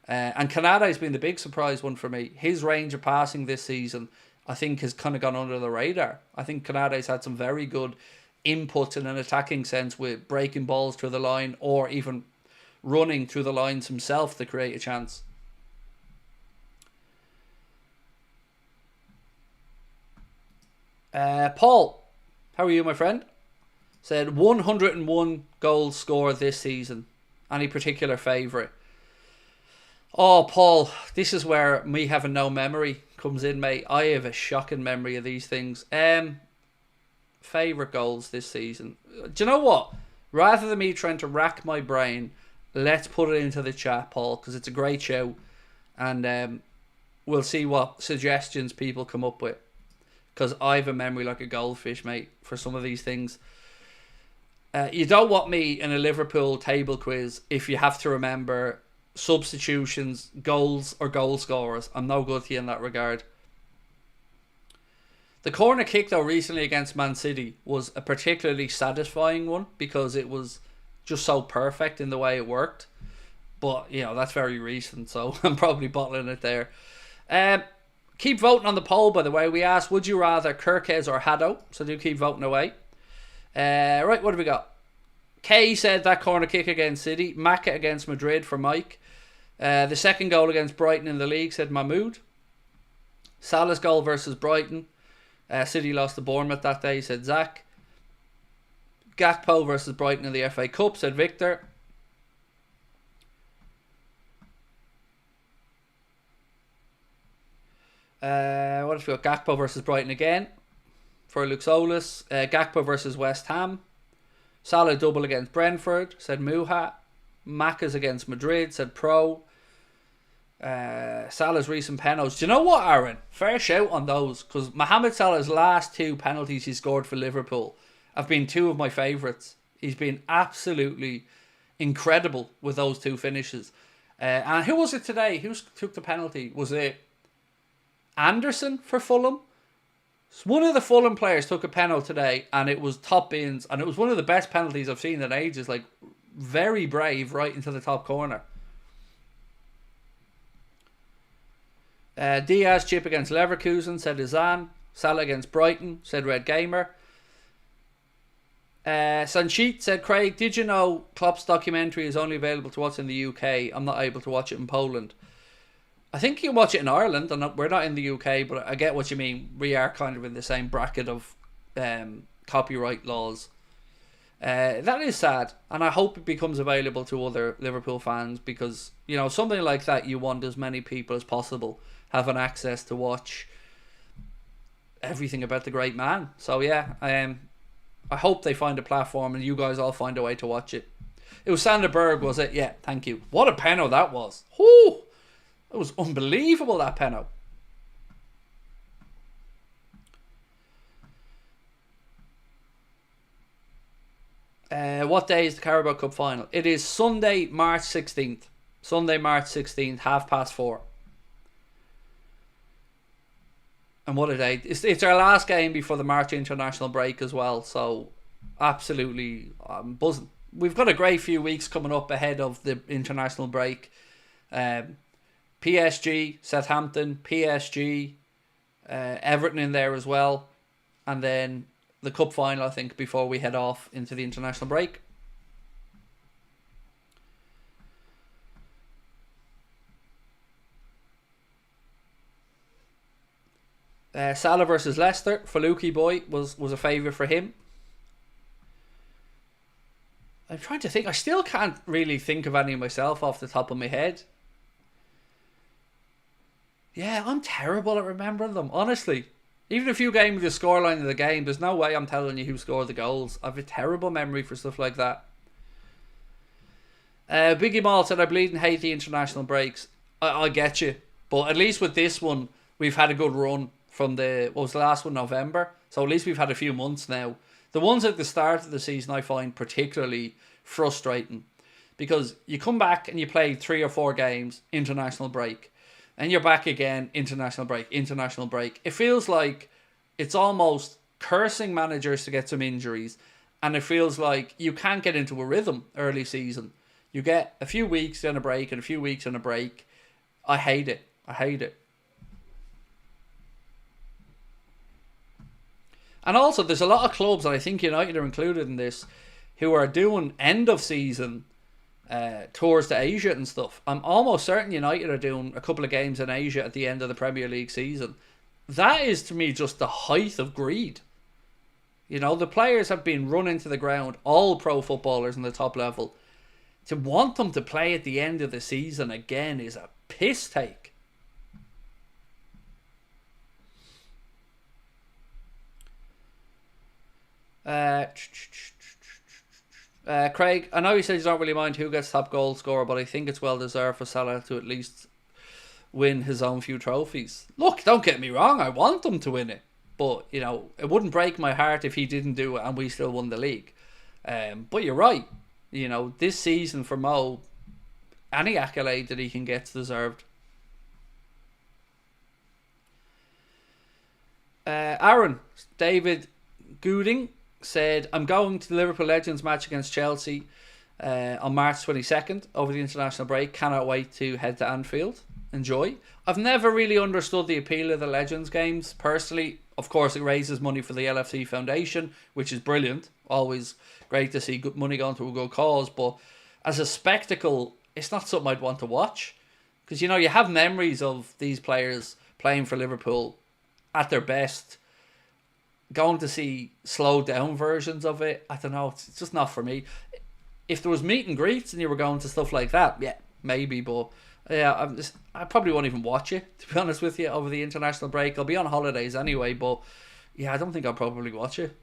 And Canade has been the big surprise one for me. His range of passing this season, I think, has kind of gone under the radar. I think Canade's had some very good input in an attacking sense with breaking balls through the line or even running through the lines himself to create a chance. Paul, how are you, my friend? said 101 goals scored this season. Any particular favourite? Oh, Paul, this is where me having no memory comes in, mate. I have a shocking memory of these things. Favourite goals this season. Do you know what? Rather than me trying to rack my brain, let's put it into the chat, Paul, because it's a great show. And we'll see what suggestions people come up with. Because I have a memory like a goldfish, mate, for some of these things. You don't want me in a Liverpool table quiz if you have to remember substitutions, goals, or goal scorers. I'm no good to you in that regard. The corner kick, though, recently against Man City was a particularly satisfying one because it was just so perfect in the way it worked. But, you know, that's very recent, so I'm probably bottling it there. Keep voting on the poll, by the way. We asked, would you rather Kirkes or Haddo? So do keep voting away. Right, what have we got? Kay said that corner kick against City. Maka against Madrid for Mike. The second goal against Brighton in the league, said Mahmood. Salah's goal versus Brighton. City lost to Bournemouth that day, said Zach. Gakpo versus Brighton in the FA Cup, said Victor. What if we got Gakpo versus Brighton again for Luxolis. Gakpo versus West Ham. Salah double against Brentford, said Muha. Maka's against Madrid, said Pro. Salah's recent penalties. Do you know what, Aaron? Fair shout on those, because Mohamed Salah's last 2 penalties he scored for Liverpool have been 2 of my favourites. He's been absolutely incredible with those 2 finishes. And who was it today? Who took the penalty? Was it Anderson for Fulham? One of the Fulham players took a penalty today, and it was top bins, and it was one of the best penalties I've seen in ages. Like, very brave, right into the top corner. Diaz chip against Leverkusen, said Izan. Salah against Brighton, said Red Gamer. Sanchit said, Craig, did you know Klopp's documentary is only available to watch in the UK? I'm not able to watch it in Poland. I think you can watch it in Ireland. We're not in the UK, but I get what you mean. We are kind of in the same bracket of copyright laws. That is sad, and I hope it becomes available to other Liverpool fans, because, you know, something like that, you want as many people as possible having access to watch everything about the great man. So yeah, I hope they find a platform and you guys all find a way to watch it. It was Sander Berg, was it? Yeah, thank you. What a penalty that was. Whoo! It was unbelievable, that penalty. What day is the Carabao Cup final? It is Sunday, March 16th. Sunday, March 16th, 4:30. And what a day. It's our last game before the March international break as well. So, absolutely buzzing. We've got a great few weeks coming up ahead of the international break. PSG, Southampton, PSG, Everton in there as well. And then the cup final, I think, before we head off into the international break. Salah versus Leicester, Faluki boy was a favourite for him. I'm trying to think. I still can't really think of any myself off the top of my head. Yeah, I'm terrible at remembering them, honestly. Even if you gave me the scoreline of the game, there's no way I'm telling you who scored the goals. I have a terrible memory for stuff like that. Biggie Mall said, I bleed and hate the international breaks. I get you. But at least with this one, we've had a good run from what was the last one, November? So at least we've had a few months now. The ones at the start of the season I find particularly frustrating, because you come back and you play 3 or 4 games, international break, and you're back again, international break. It feels like it's almost cursing managers to get some injuries, and it feels like you can't get into a rhythm early season. You get a few weeks, then a break, and a few weeks and a break. I hate it. And also, there's a lot of clubs, and I think United are included in this, who are doing end of season tours to Asia and stuff. I'm almost certain United are doing a couple of games in Asia at the end of the Premier League season. That is, to me, just the height of greed. You know, the players have been run into the ground, all pro footballers in the top level. To want them to play at the end of the season again is a piss take. Craig, I know you said you don't really mind who gets top goal scorer, but I think it's well deserved for Salah to at least win his own few trophies. Look, don't get me wrong, I want them to win it, but you know, it wouldn't break my heart if he didn't do it and we still won the league. But you're right, you know, this season for Mo, any accolade that he can get's deserved. Aaron David Gooding said, I'm going to the Liverpool Legends match against Chelsea on March 22nd over the international break. Cannot wait to head to Anfield. Enjoy. I've never really understood the appeal of the Legends games personally. Of course, it raises money for the LFC Foundation, which is brilliant. Always great to see good money going to a good cause, but as a spectacle, it's not something I'd want to watch. Because, you know, you have memories of these players playing for Liverpool at their best. Going to see slowed down versions of it, I don't know, it's just not for me. If there was meet and greets and you were going to stuff like that, yeah, maybe, but yeah, I probably won't even watch it, to be honest with you, over the international break. I'll be on holidays anyway, but yeah, I don't think I'll probably watch it.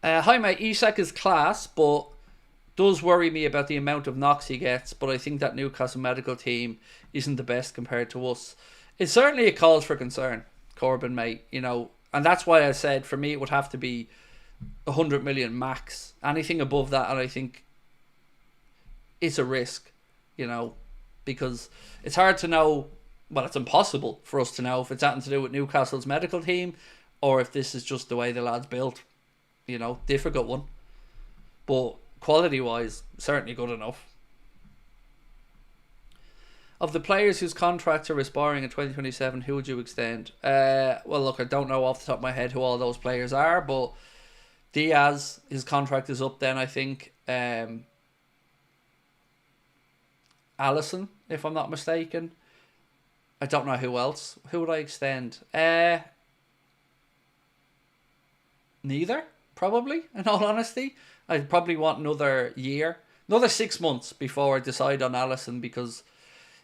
Hi mate, Isak is class, but does worry me about the amount of knocks he gets, but I think that Newcastle medical team isn't the best compared to us. It's certainly a cause for concern, Corbin, mate, you know, and that's why I said for me it would have to be 100 million max. Anything above that, and I think it's a risk, you know, because it's hard to know, well, it's impossible for us to know if it's something to do with Newcastle's medical team or if this is just the way the lad's built. You know, difficult one, but quality wise, certainly good enough. Of the players whose contracts are expiring in 2027, who would you extend? Well, look, I don't know off the top of my head who all those players are, but Diaz, his contract is up then, I think. Allison, if I'm not mistaken. I don't know who else. Who would I extend? Neither, probably, in all honesty. I'd probably want another year. Another 6 months before I decide on Allison, because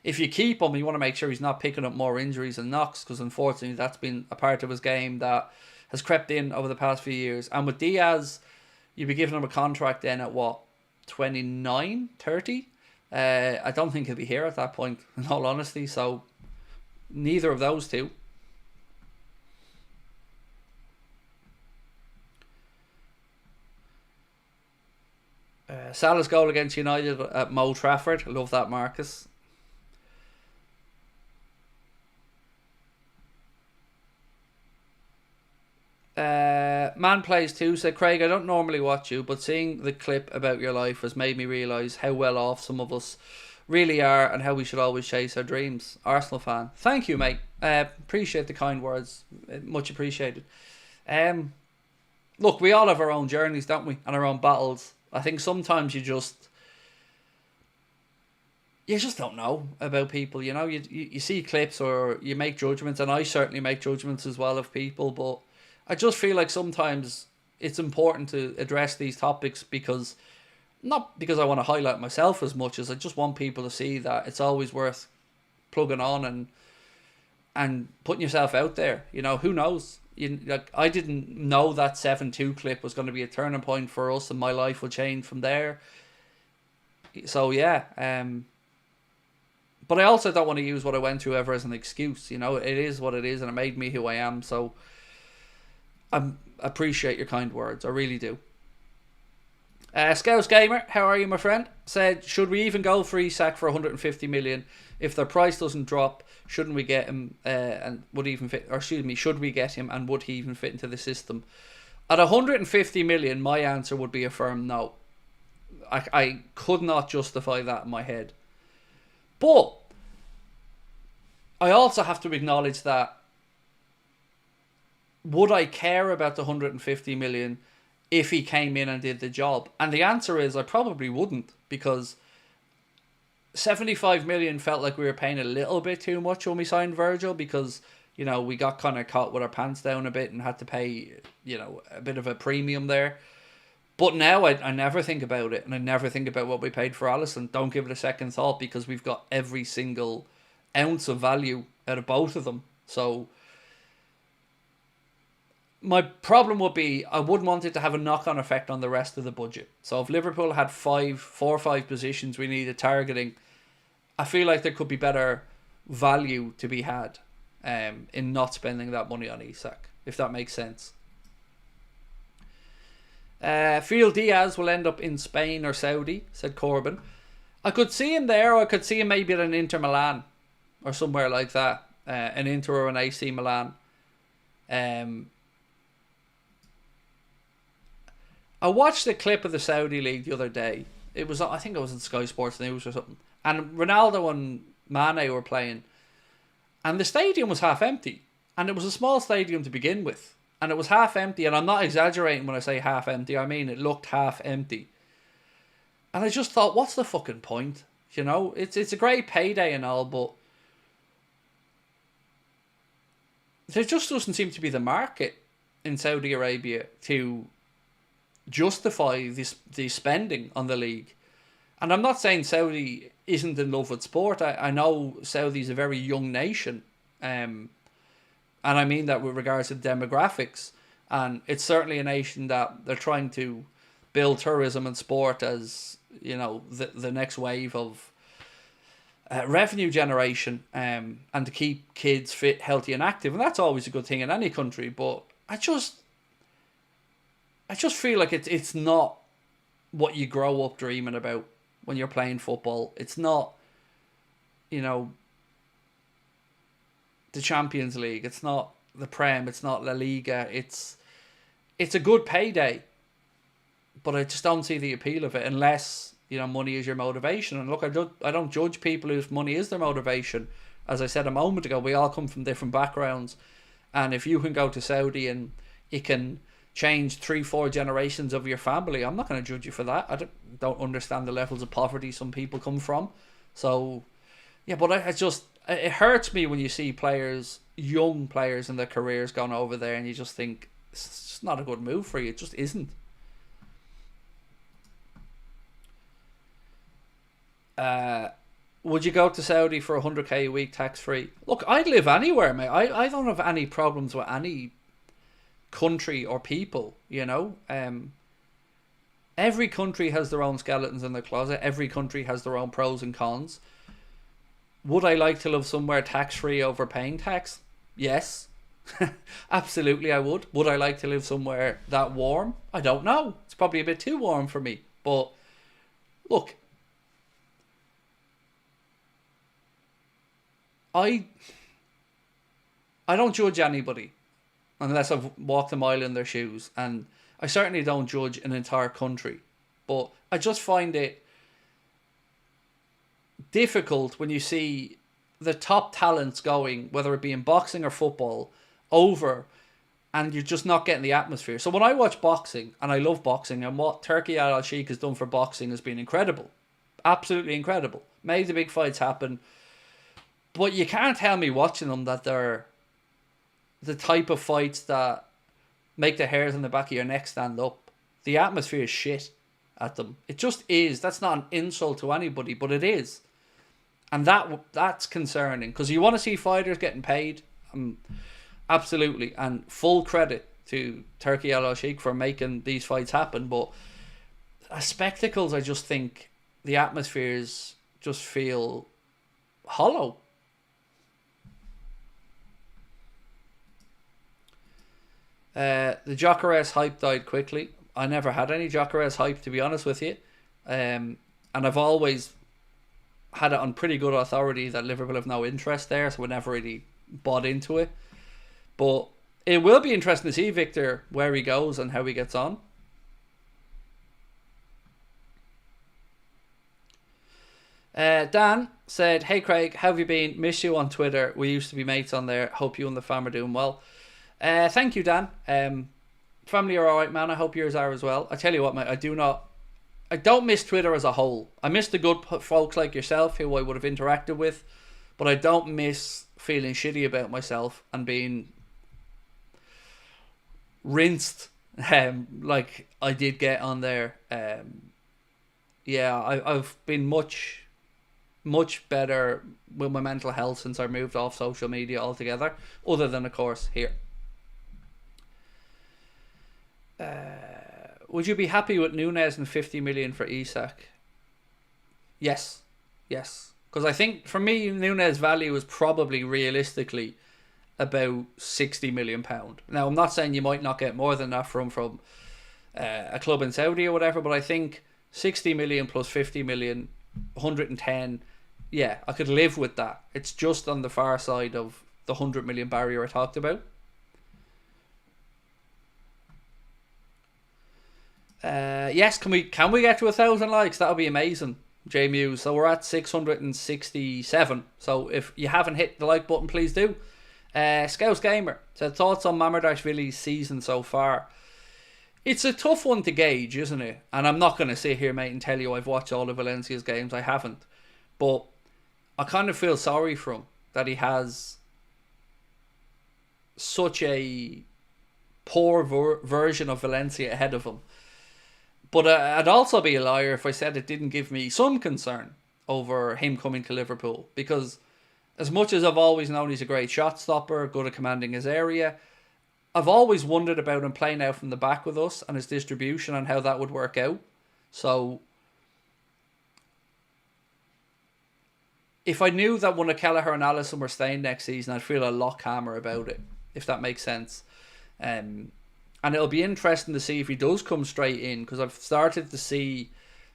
if you keep him, you want to make sure he's not picking up more injuries and knocks, because unfortunately that's been a part of his game that has crept in over the past few years. And with Diaz, you'd be giving him a contract then at what, 29, 30? I don't think he'll be here at that point, in all honesty. So neither of those two. Salah's goal against United at Mo Trafford. I love that, Marcus. Man Plays 2 said, Craig, I don't normally watch you, but seeing the clip about your life has made me realise how well off some of us really are and how we should always chase our dreams. Arsenal fan. Thank you, mate. Appreciate the kind words. Much appreciated. Look, we all have our own journeys, don't we? And our own battles. I think sometimes you just don't know about people, you know. You see clips or you make judgments, and I certainly make judgments as well of people, but I just feel like sometimes it's important to address these topics because, not because I want to highlight myself as much as I just want people to see that it's always worth plugging on and putting yourself out there. You know, who knows? I didn't know that 7-2 clip was going to be a turning point for us and my life will change from there. So yeah, but I also don't want to use what I went through ever as an excuse. You know, it is what it is and it made me who I am. So I appreciate your kind words. I really do. Scouts Gamer, how are you, my friend? Said, should we even go for Isak for 150 million? If their price doesn't drop, shouldn't we get him and would even fit? Or excuse me, should we get him and would he even fit into the system? At 150 million, my answer would be a firm no. I could not justify that in my head. But I also have to acknowledge that, would I care about the 150 million if he came in and did the job? And the answer is I probably wouldn't, because 75 million felt like we were paying a little bit too much when we signed Virgil, because we got kind of caught with our pants down a bit and had to pay, a bit of a premium there. But now I never think about it, and I never think about what we paid for Alisson. Don't give it a second thought, because we've got every single ounce of value out of both of them. So my problem would be, I wouldn't want it to have a knock-on effect on the rest of the budget. So if Liverpool had 4 or 5 positions we needed targeting, I feel like there could be better value to be had in not spending that money on Isak, if that makes sense. Feel Diaz will end up in Spain or Saudi, said Corbin. I could see him there, or I could see him maybe at an Inter Milan or somewhere like that. An Inter or an AC Milan. I watched a clip of the Saudi League the other day. I think it was in Sky Sports News or something. And Ronaldo and Mane were playing. And the stadium was half empty. And it was a small stadium to begin with. And it was half empty. And I'm not exaggerating when I say half empty. I mean, it looked half empty. And I just thought, what's the fucking point? It's a great payday and all, but there just doesn't seem to be the market in Saudi Arabia to justify the spending on the league. And I'm not saying Saudi isn't in love with sport. I know Saudi's a very young nation. And I mean that with regards to demographics. And it's certainly a nation that they're trying to build tourism and sport as, the next wave of revenue generation, and to keep kids fit, healthy and active. And that's always a good thing in any country. But I just feel like it's not what you grow up dreaming about when you're playing football. It's not, the Champions League. It's not the Prem. It's not La Liga. It's a good payday, but I just don't see the appeal of it unless, money is your motivation. And look, I don't judge people whose money is their motivation. As I said a moment ago, we all come from different backgrounds. And if you can go to Saudi and it can change 3-4 generations of your family, I'm not going to judge you for that. I don't understand the levels of poverty some people come from. So, yeah, but it hurts me when you see young players in their careers going over there, and you just think, it's just not a good move for you. It just isn't. Would you go to Saudi for 100k a week tax-free? Look, I'd live anywhere, mate. I don't have any problems with any country or people, every country has their own skeletons in their closet. Every country has their own pros and cons. Would I like to live somewhere tax-free over paying tax? Yes. Absolutely I would. Would I like to live somewhere that warm? I don't know. It's probably a bit too warm for me. But look, I don't judge anybody unless I've walked a mile in their shoes. And I certainly don't judge an entire country. But I just find it difficult when you see the top talents going, whether it be in boxing or football, over, and you're just not getting the atmosphere. So when I watch boxing, and I love boxing, and what Turki Al Sheikh has done for boxing has been incredible. Absolutely incredible. Made the big fights happen. But you can't tell me watching them that they're the type of fights that make the hairs on the back of your neck stand up. The atmosphere is shit at them. It just is. That's not an insult to anybody, but it is. And that's concerning, because you want to see fighters getting paid. Absolutely. And full credit to Turki Al Sheikh for making these fights happen. But as spectacles, I just think the atmospheres just feel hollow. The Gyökeres hype died quickly. I never had any Gyökeres hype, to be honest with you. And I've always had it on pretty good authority that Liverpool have no interest there, so we never really bought into it. But it will be interesting to see Victor, where he goes and how he gets on. Dan said, "Hey Craig, how have you been? Miss you on Twitter. We used to be mates on there. Hope you and the fam are doing well." Thank you, Dan. Family are alright, man. I hope yours are as well. I tell you what, mate, I don't miss Twitter as a whole. I miss the good folks like yourself who I would have interacted with. but I don't miss feeling shitty about myself and being rinsed like I did get on there. I've been much better with my mental health since I moved off social media altogether, other than of course here. Would you be happy with Nunes and 50 million for Isak? Yes, because I think for me Nunes' value is probably realistically about £60 million. Now I'm not saying you might not get more than that from a club in Saudi or whatever, but I think 60 million plus 50 million, 110, yeah, I could live with that. It's just on the far side of the 100 million barrier I talked about. Yes, can we get to 1,000 likes? That would be amazing, J Muse. So we're at 667. So if you haven't hit the like button, please do. Scouse Gamer said, thoughts on Mamardashvili's season so far? It's a tough one to gauge, isn't it? And I'm not going to sit here, mate, and tell you I've watched all of Valencia's games. I haven't. But I kind of feel sorry for him that he has such a poor version of Valencia ahead of him. But I'd also be a liar if I said it didn't give me some concern over him coming to Liverpool. Because as much as I've always known he's a great shot stopper, good at commanding his area, I've always wondered about him playing out from the back with us and his distribution and how that would work out. So if I knew that one of Kelleher and Allison were staying next season, I'd feel a lot calmer about it, if that makes sense. And it'll be interesting to see if he does come straight in, because I've started to see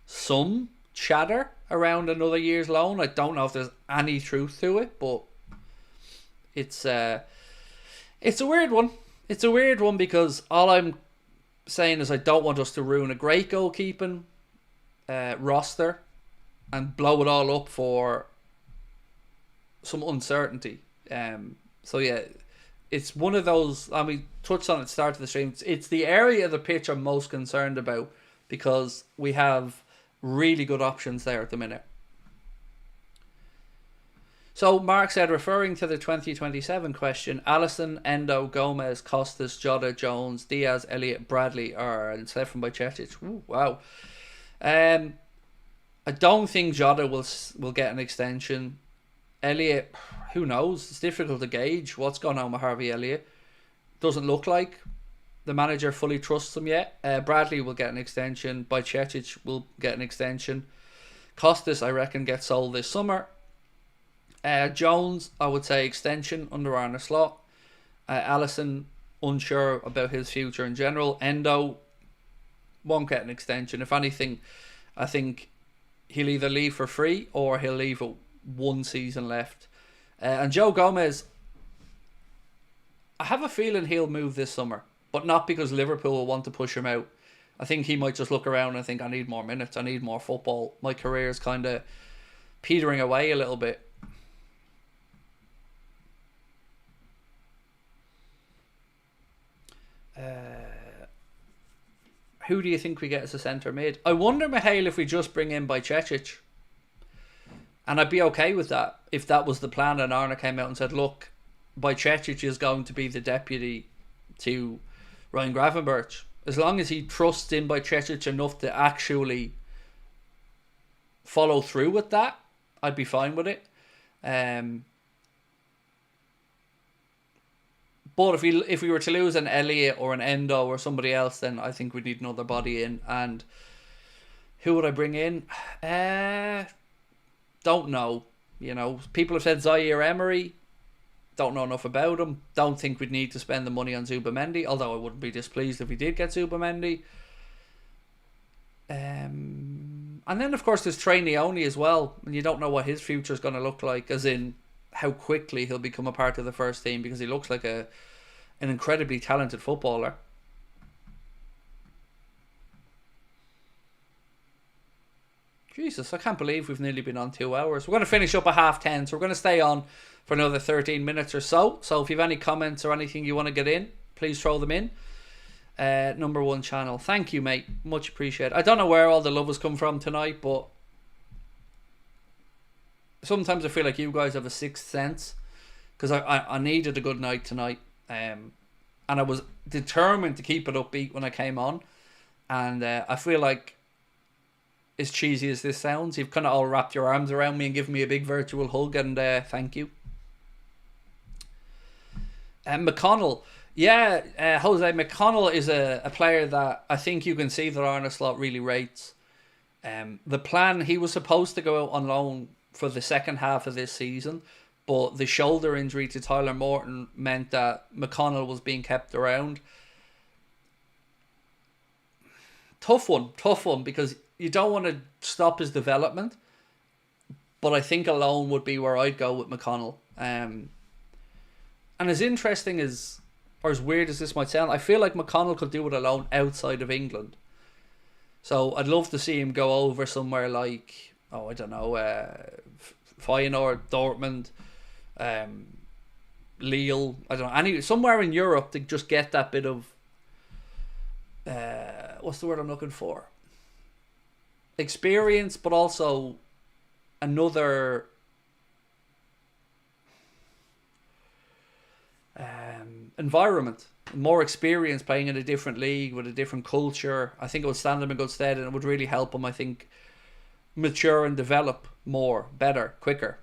some chatter around another year's loan. I don't know if there's any truth to it, but it's a weird one. It's a weird one because all I'm saying is I don't want us to ruin a great goalkeeping roster and blow it all up for some uncertainty. So yeah, it's one of those, and we touched on it at the start of the stream, it's the area of the pitch I'm most concerned about because we have really good options there at the minute. So Mark said, referring to the 2027 question, Alisson, Endo, Gomez, Costas, Jota, Jones, Diaz, Elliott, Bradley are instead from Bajcetic. Ooh, wow. I don't think Jota will get an extension. Elliott, who knows? It's difficult to gauge what's going on with Harvey Elliott. Doesn't look like the manager fully trusts him yet. Bradley will get an extension. Bajcetic will get an extension. Costas, I reckon, gets sold this summer. Jones, I would say extension under Arne Slot. Alisson, unsure about his future in general. Endo won't get an extension. If anything, I think he'll either leave for free or he'll leave with one season left. And Joe Gomez, I have a feeling he'll move this summer, but not because Liverpool will want to push him out. I think he might just look around and think, I need more minutes, I need more football. My career is kind of petering away a little bit. Who do you think we get as a centre mid? I wonder, Mihail, if we just bring in Bajcetic. And I'd be okay with that if that was the plan and Arne came out and said, look, Bajcetic is going to be the deputy to Ryan Gravenberch. As long as he trusts in Bajcetic enough to actually follow through with that, I'd be fine with it. But if we were to lose an Elliott or an Endo or somebody else, then I think we'd need another body in. And who would I bring in? Don't know. You know, people have said Zaire Emery. Don't know enough about him. Don't think we'd need to spend the money on Zubamendi, although I wouldn't be displeased if we did get Zubamendi. And then, of course, there's Trey Neone as well. And you don't know what his future is going to look like, as in how quickly he'll become a part of the first team, because he looks like an incredibly talented footballer. Jesus, I can't believe we've nearly been on 2 hours. We're going to finish up at 10:30, so we're going to stay on for another 13 minutes or so. So if you have any comments or anything you want to get in, please throw them in. Number one channel. Thank you, mate. Much appreciated. I don't know where all the love has come from tonight, but sometimes I feel like you guys have a sixth sense, because I needed a good night tonight, and I was determined to keep it upbeat when I came on, and I feel like, as cheesy as this sounds, you've kind of all wrapped your arms around me and given me a big virtual hug, and thank you. McConnell. Yeah, Jose McConnell is a player that I think you can see that Arne Slot really rates. The plan, he was supposed to go out on loan for the second half of this season, but the shoulder injury to Tyler Morton meant that McConnell was being kept around. Tough one, because you don't want to stop his development, but I think a loan would be where I'd go with McConnell. And as interesting as, or as weird as this might sound, I feel like McConnell could do with a loan outside of England. So I'd love to see him go over somewhere like, I don't know, Feyenoord, Dortmund, Lille, I don't know, somewhere in Europe to just get that bit of, what's the word I'm looking for? Experience, but also another environment, more experience, playing in a different league with a different culture. I think it would stand him in good stead, and it would really help him, I think, mature and develop more, better, quicker.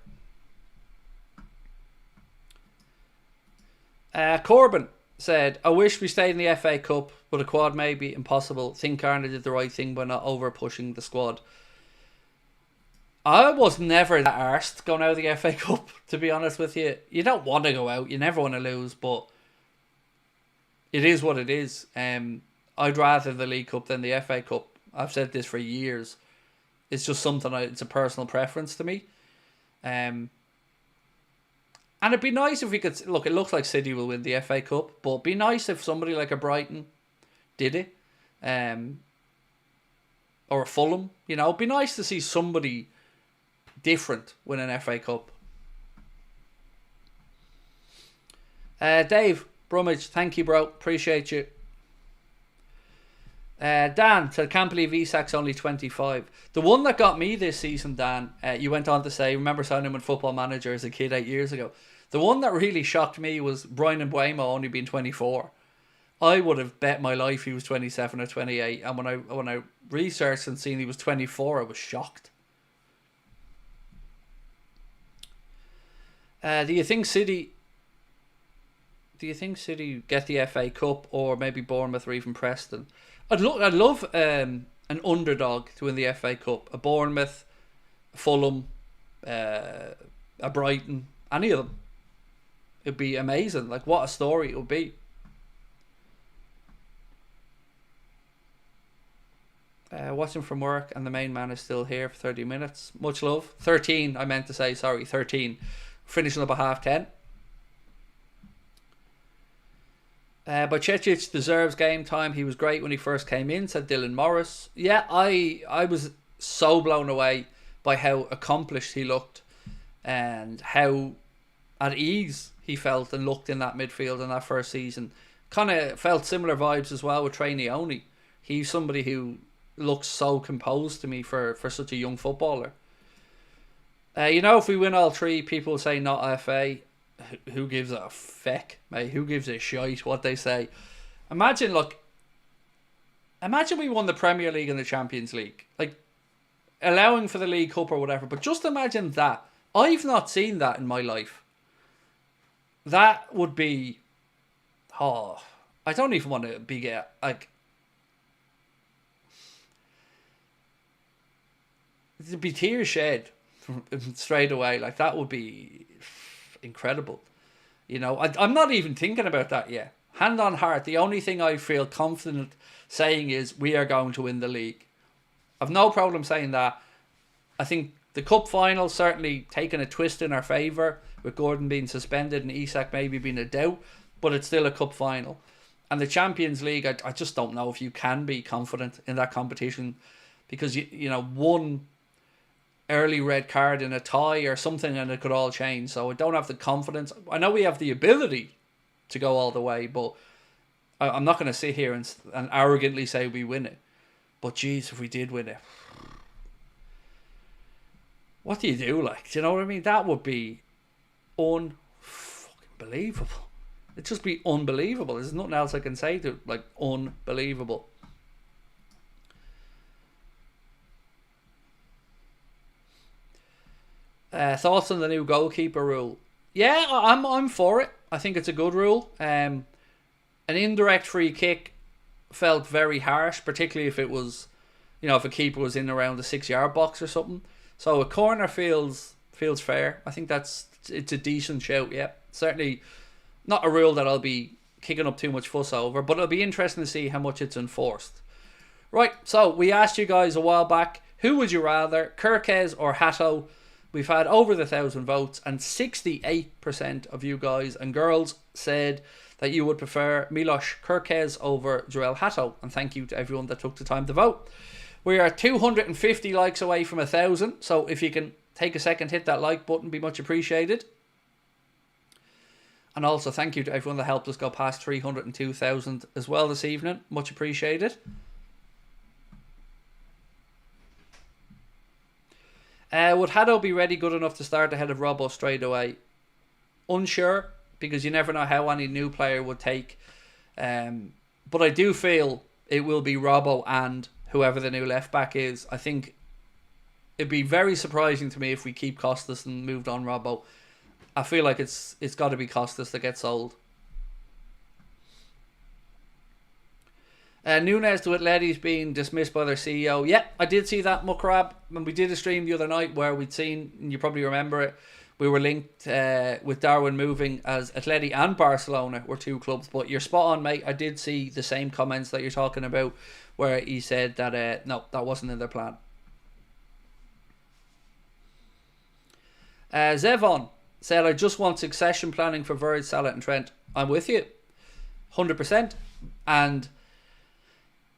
Corbin said, I wish we stayed in the FA Cup, but a quad may be impossible. Think Arne did the right thing by not over pushing the squad. I was never that arsed going out of the FA Cup, to be honest with you. You don't want to go out, you never want to lose, but it is what it is. I'd rather the League Cup than the FA Cup. I've said this for years. It's just something, it's a personal preference to me. And it'd be nice if we could, look, it looks like City will win the FA Cup, but it'd be nice if somebody like a Brighton did it. Or a Fulham, it'd be nice to see somebody different win an FA Cup. Dave Brummage, thank you, bro. Appreciate you. Dan said, can't believe Isak's only 25. The one that got me this season, Dan, you went on to say, remember signing him with Football Manager as a kid 8 years ago. The one that really shocked me was Brian Mbeumo only being 24. I would have bet my life he was 27 or 28, and when I researched and seen he was 24, I was shocked. Do you think City get the FA Cup, or maybe Bournemouth or even Preston? I'd love an underdog to win the FA Cup. A Bournemouth, a Fulham, a Brighton, any of them. It'd be amazing. Like, what a story it would be. Watching from work, and the main man is still here for 30 minutes. Much love. 13, I meant to say, sorry, 13. Finishing up at 10:30. But Cecic deserves game time. He was great when he first came in, said Dylan Morris. Yeah, I was so blown away by how accomplished he looked and how at ease he felt and looked in that midfield in that first season. Kind of felt similar vibes as well with Trey Neone. He's somebody who looks so composed to me for such a young footballer. If we win all three, people say not FA. Who gives a feck, mate? Who gives a shite what they say? Imagine we won the Premier League and the Champions League. Like, allowing for the League Cup or whatever. But just imagine that. I've not seen that in my life. That would be... I don't even want to be... it'd be tears shed straight away. Like, that would be incredible. I'm not even thinking about that yet. Hand on heart, the only thing I feel confident saying is we are going to win the league. I've no problem saying that. I think the cup final certainly taken a twist in our favour, with Gordon being suspended and Isak maybe being a doubt, but it's still a cup final. And the Champions League, I just don't know if you can be confident in that competition, because one early red card in a tie or something and it could all change. So I don't have the confidence. I know we have the ability to go all the way, but I'm not going to sit here and arrogantly say we win it. But geez, if we did win it, what do you do? Like, do you know what I mean? That would be unbelievable. It'd just be unbelievable. There's nothing else I can say to it. Like, unbelievable. Thoughts on the new goalkeeper rule? Yeah, I'm for it. I think it's a good rule. An indirect free kick felt very harsh, particularly if it was, if a keeper was in around the 6-yard box or something. So a corner feels fair. I think it's a decent shout. Yeah, certainly not a rule that I'll be kicking up too much fuss over, but it'll be interesting to see how much it's enforced. Right, so we asked you guys a while back, who would you rather, Carragher or Hatto? We've had over 1,000 votes, and 68% of you guys and girls said that you would prefer Milos Kerkez over Joel Hatto. And thank you to everyone that took the time to vote. We are 250 likes away from 1,000. So if you can take a second, hit that like button, be much appreciated. And also thank you to everyone that helped us go past 302,000 as well this evening. Much appreciated. Would Hatto be ready good enough to start ahead of Robbo straight away? Unsure, because you never know how any new player would take. But I do feel it will be Robbo and whoever the new left back is. I think it'd be very surprising to me if we keep Costas and moved on Robbo. I feel like it's got to be Costas that gets sold. Nunes to Atleti's being dismissed by their CEO. Yeah, I did see that, Muckrab. And we did a stream the other night where we'd seen, and you probably remember it, we were linked with Darwin moving as Atleti and Barcelona were two clubs. But you're spot on, mate. I did see the same comments that you're talking about where he said that, no, that wasn't in their plan. Zevon said, I just want succession planning for Virg, Salah and Trent. I'm with you. 100%. And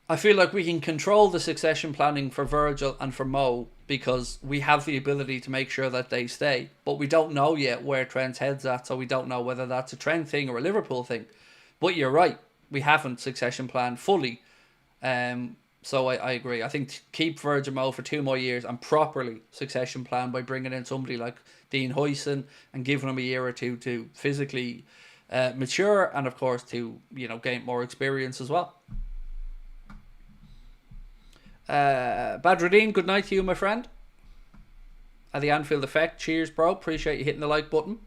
I feel like we can control the succession planning for Virgil and for Mo because we have the ability to make sure that they stay. But we don't know yet where Trent's head's at, so we don't know whether that's a Trent thing or a Liverpool thing. But you're right, we haven't succession planned fully. So I agree. I think keep Virgil Mo for 2 more years and properly succession plan by bringing in somebody like Dean Huijsen and giving him a year or two to physically mature and, of course, to gain more experience as well. Badruddin, good night to you, my friend. At the Anfield Effect, cheers, bro. Appreciate you hitting the like button.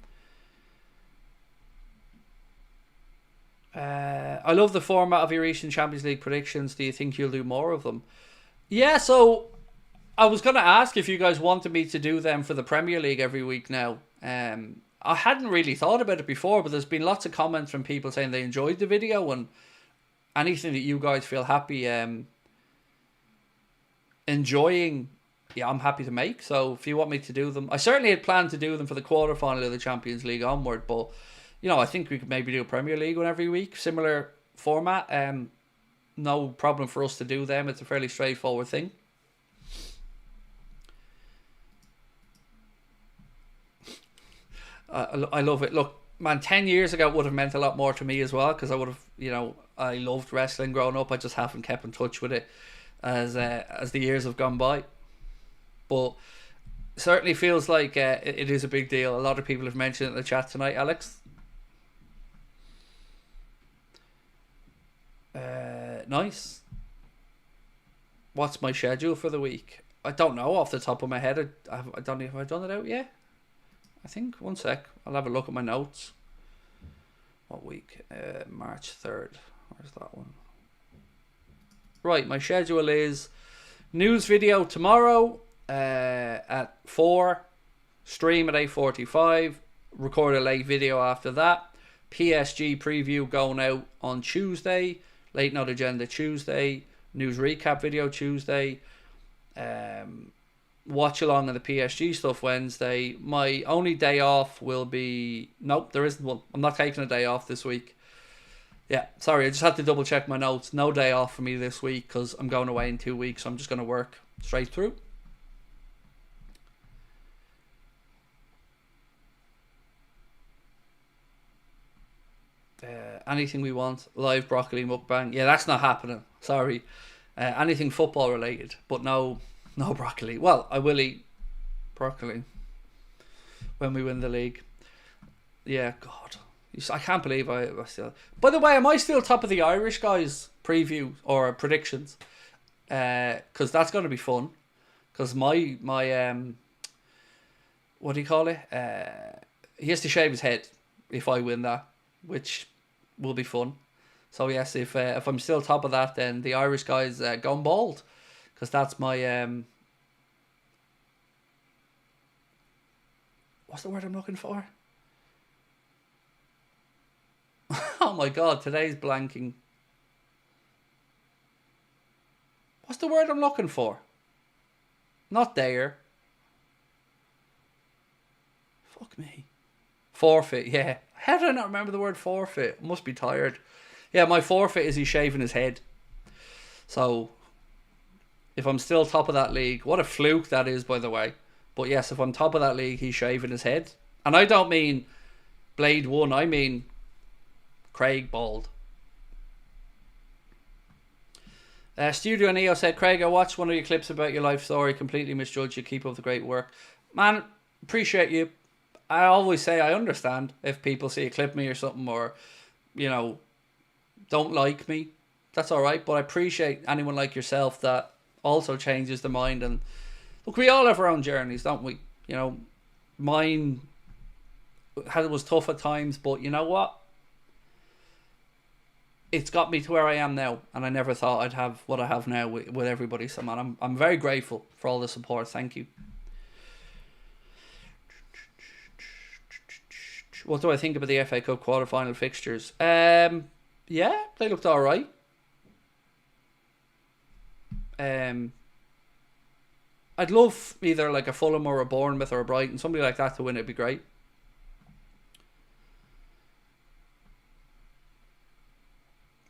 I love the format of your recent Champions League predictions. Do you think you'll do more of them? Yeah, so I was going to ask if you guys wanted me to do them for the Premier League every week now. I hadn't really thought about it before, but there's been lots of comments from people saying they enjoyed the video, and anything that you guys feel happy enjoying, yeah, I'm happy to make. So if you want me to do them, I certainly had planned to do them for the quarterfinal of the Champions League onward, but I think we could maybe do a Premier League one every week, similar format. No problem for us to do them. It's a fairly straightforward thing. I love it. Look, man, 10 years ago it would have meant a lot more to me as well, because I would have, I loved wrestling growing up. I just haven't kept in touch with it as the years have gone by. But certainly feels like it is a big deal. A lot of people have mentioned it in the chat tonight, Alex. Nice. What's my schedule for the week? I don't know off the top of my head. I don't know if I've done it out yet. I think, one sec, I'll have a look at my notes. What week? March 3rd. Where's that one? Right, my schedule is news video tomorrow at 4, stream at 8:45, record a late video after that, PSG preview going out on Tuesday, late night agenda Tuesday, news recap video Tuesday, watch along on the PSG stuff Wednesday. My only day off will be, nope, there isn't one. I'm not taking a day off this week. Yeah, sorry, I just had to double check my notes. No day off for me this week because I'm going away in 2 weeks, so I'm just going to work straight through. Anything we want, live broccoli mukbang. Yeah, that's not happening. Sorry. Anything football related, but no broccoli. Well, I will eat Broccoli. When we win the league. Yeah, God. I can't believe I still... By the way, am I still top of the Irish guys preview or predictions? Because that's going to be fun. Because my what do you call it? He has to shave his head if I win that, which will be fun. So yes, if I'm still top of that, then the Irish guys gone bald, because that's my what's the word I'm looking for? Oh my God, today's blanking. What's the word I'm looking for? Not there. Fuck me. Forfeit, yeah. How did I not remember the word forfeit? I must be tired. Yeah, my forfeit is he's shaving his head. So, if I'm still top of that league, what a fluke that is, by the way. But yes, if I'm top of that league, he's shaving his head. And I don't mean Blade 1, I mean Craig bald. Studio Neo said, Craig, I watched one of your clips about your life story. Completely misjudged you. Keep up the great work. Man, appreciate you. I always say I understand if people see a clip of me or something, or, you know, don't like me. That's alright. But I appreciate anyone like yourself that also changes their mind. And look, we all have our own journeys, don't we? You know, mine was tough at times, but you know what? It's got me to where I am now, and I never thought I'd have what I have now with everybody. So, man, I'm very grateful for all the support. Thank you. What do I think about the FA Cup quarter-final fixtures? Yeah, they looked all right. I'd love either like a Fulham or a Bournemouth or a Brighton, somebody like that to win. It'd be great.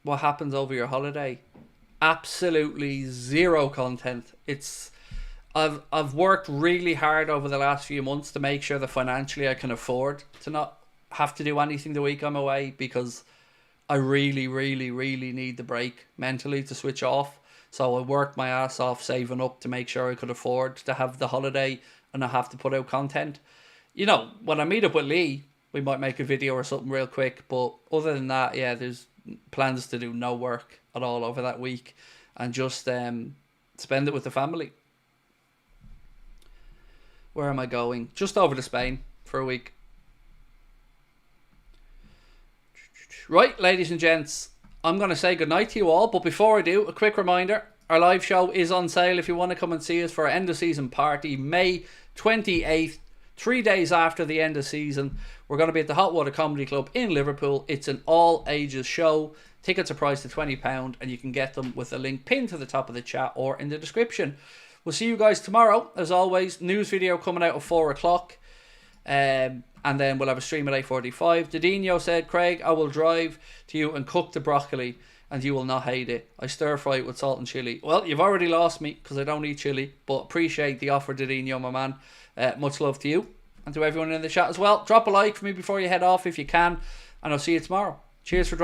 What happens over your holiday? Absolutely zero content. I've worked really hard over the last few months to make sure that financially I can afford to not have to do anything the week I'm away, because I really, really, really need the break mentally to switch off. So I worked my ass off saving up to make sure I could afford to have the holiday and not have to put out content. You know, when I meet up with Lee, we might make a video or something real quick. But other than that, yeah, there's plans to do no work at all over that week and just spend it with the family. Where am I going? Just over to Spain for a week. Right, ladies and gents, I'm going to say goodnight to you all. But before I do, a quick reminder. Our live show is on sale if you want to come and see us for our end of season party, May 28th, 3 days after the end of season. We're going to be at the Hot Water Comedy Club in Liverpool. It's an all ages show. Tickets are priced at £20 and you can get them with a link pinned to the top of the chat or in the description. We'll see you guys tomorrow. As always, news video coming out at 4 o'clock. And then we'll have a stream at 8:45. Didino said, Craig, I will drive to you and cook the broccoli and you will not hate it. I stir fry it with salt and chilli. Well, you've already lost me because I don't eat chilli, but appreciate the offer, Didino, my man. Much love to you and to everyone in the chat as well. Drop a like for me before you head off if you can, and I'll see you tomorrow. Cheers for dropping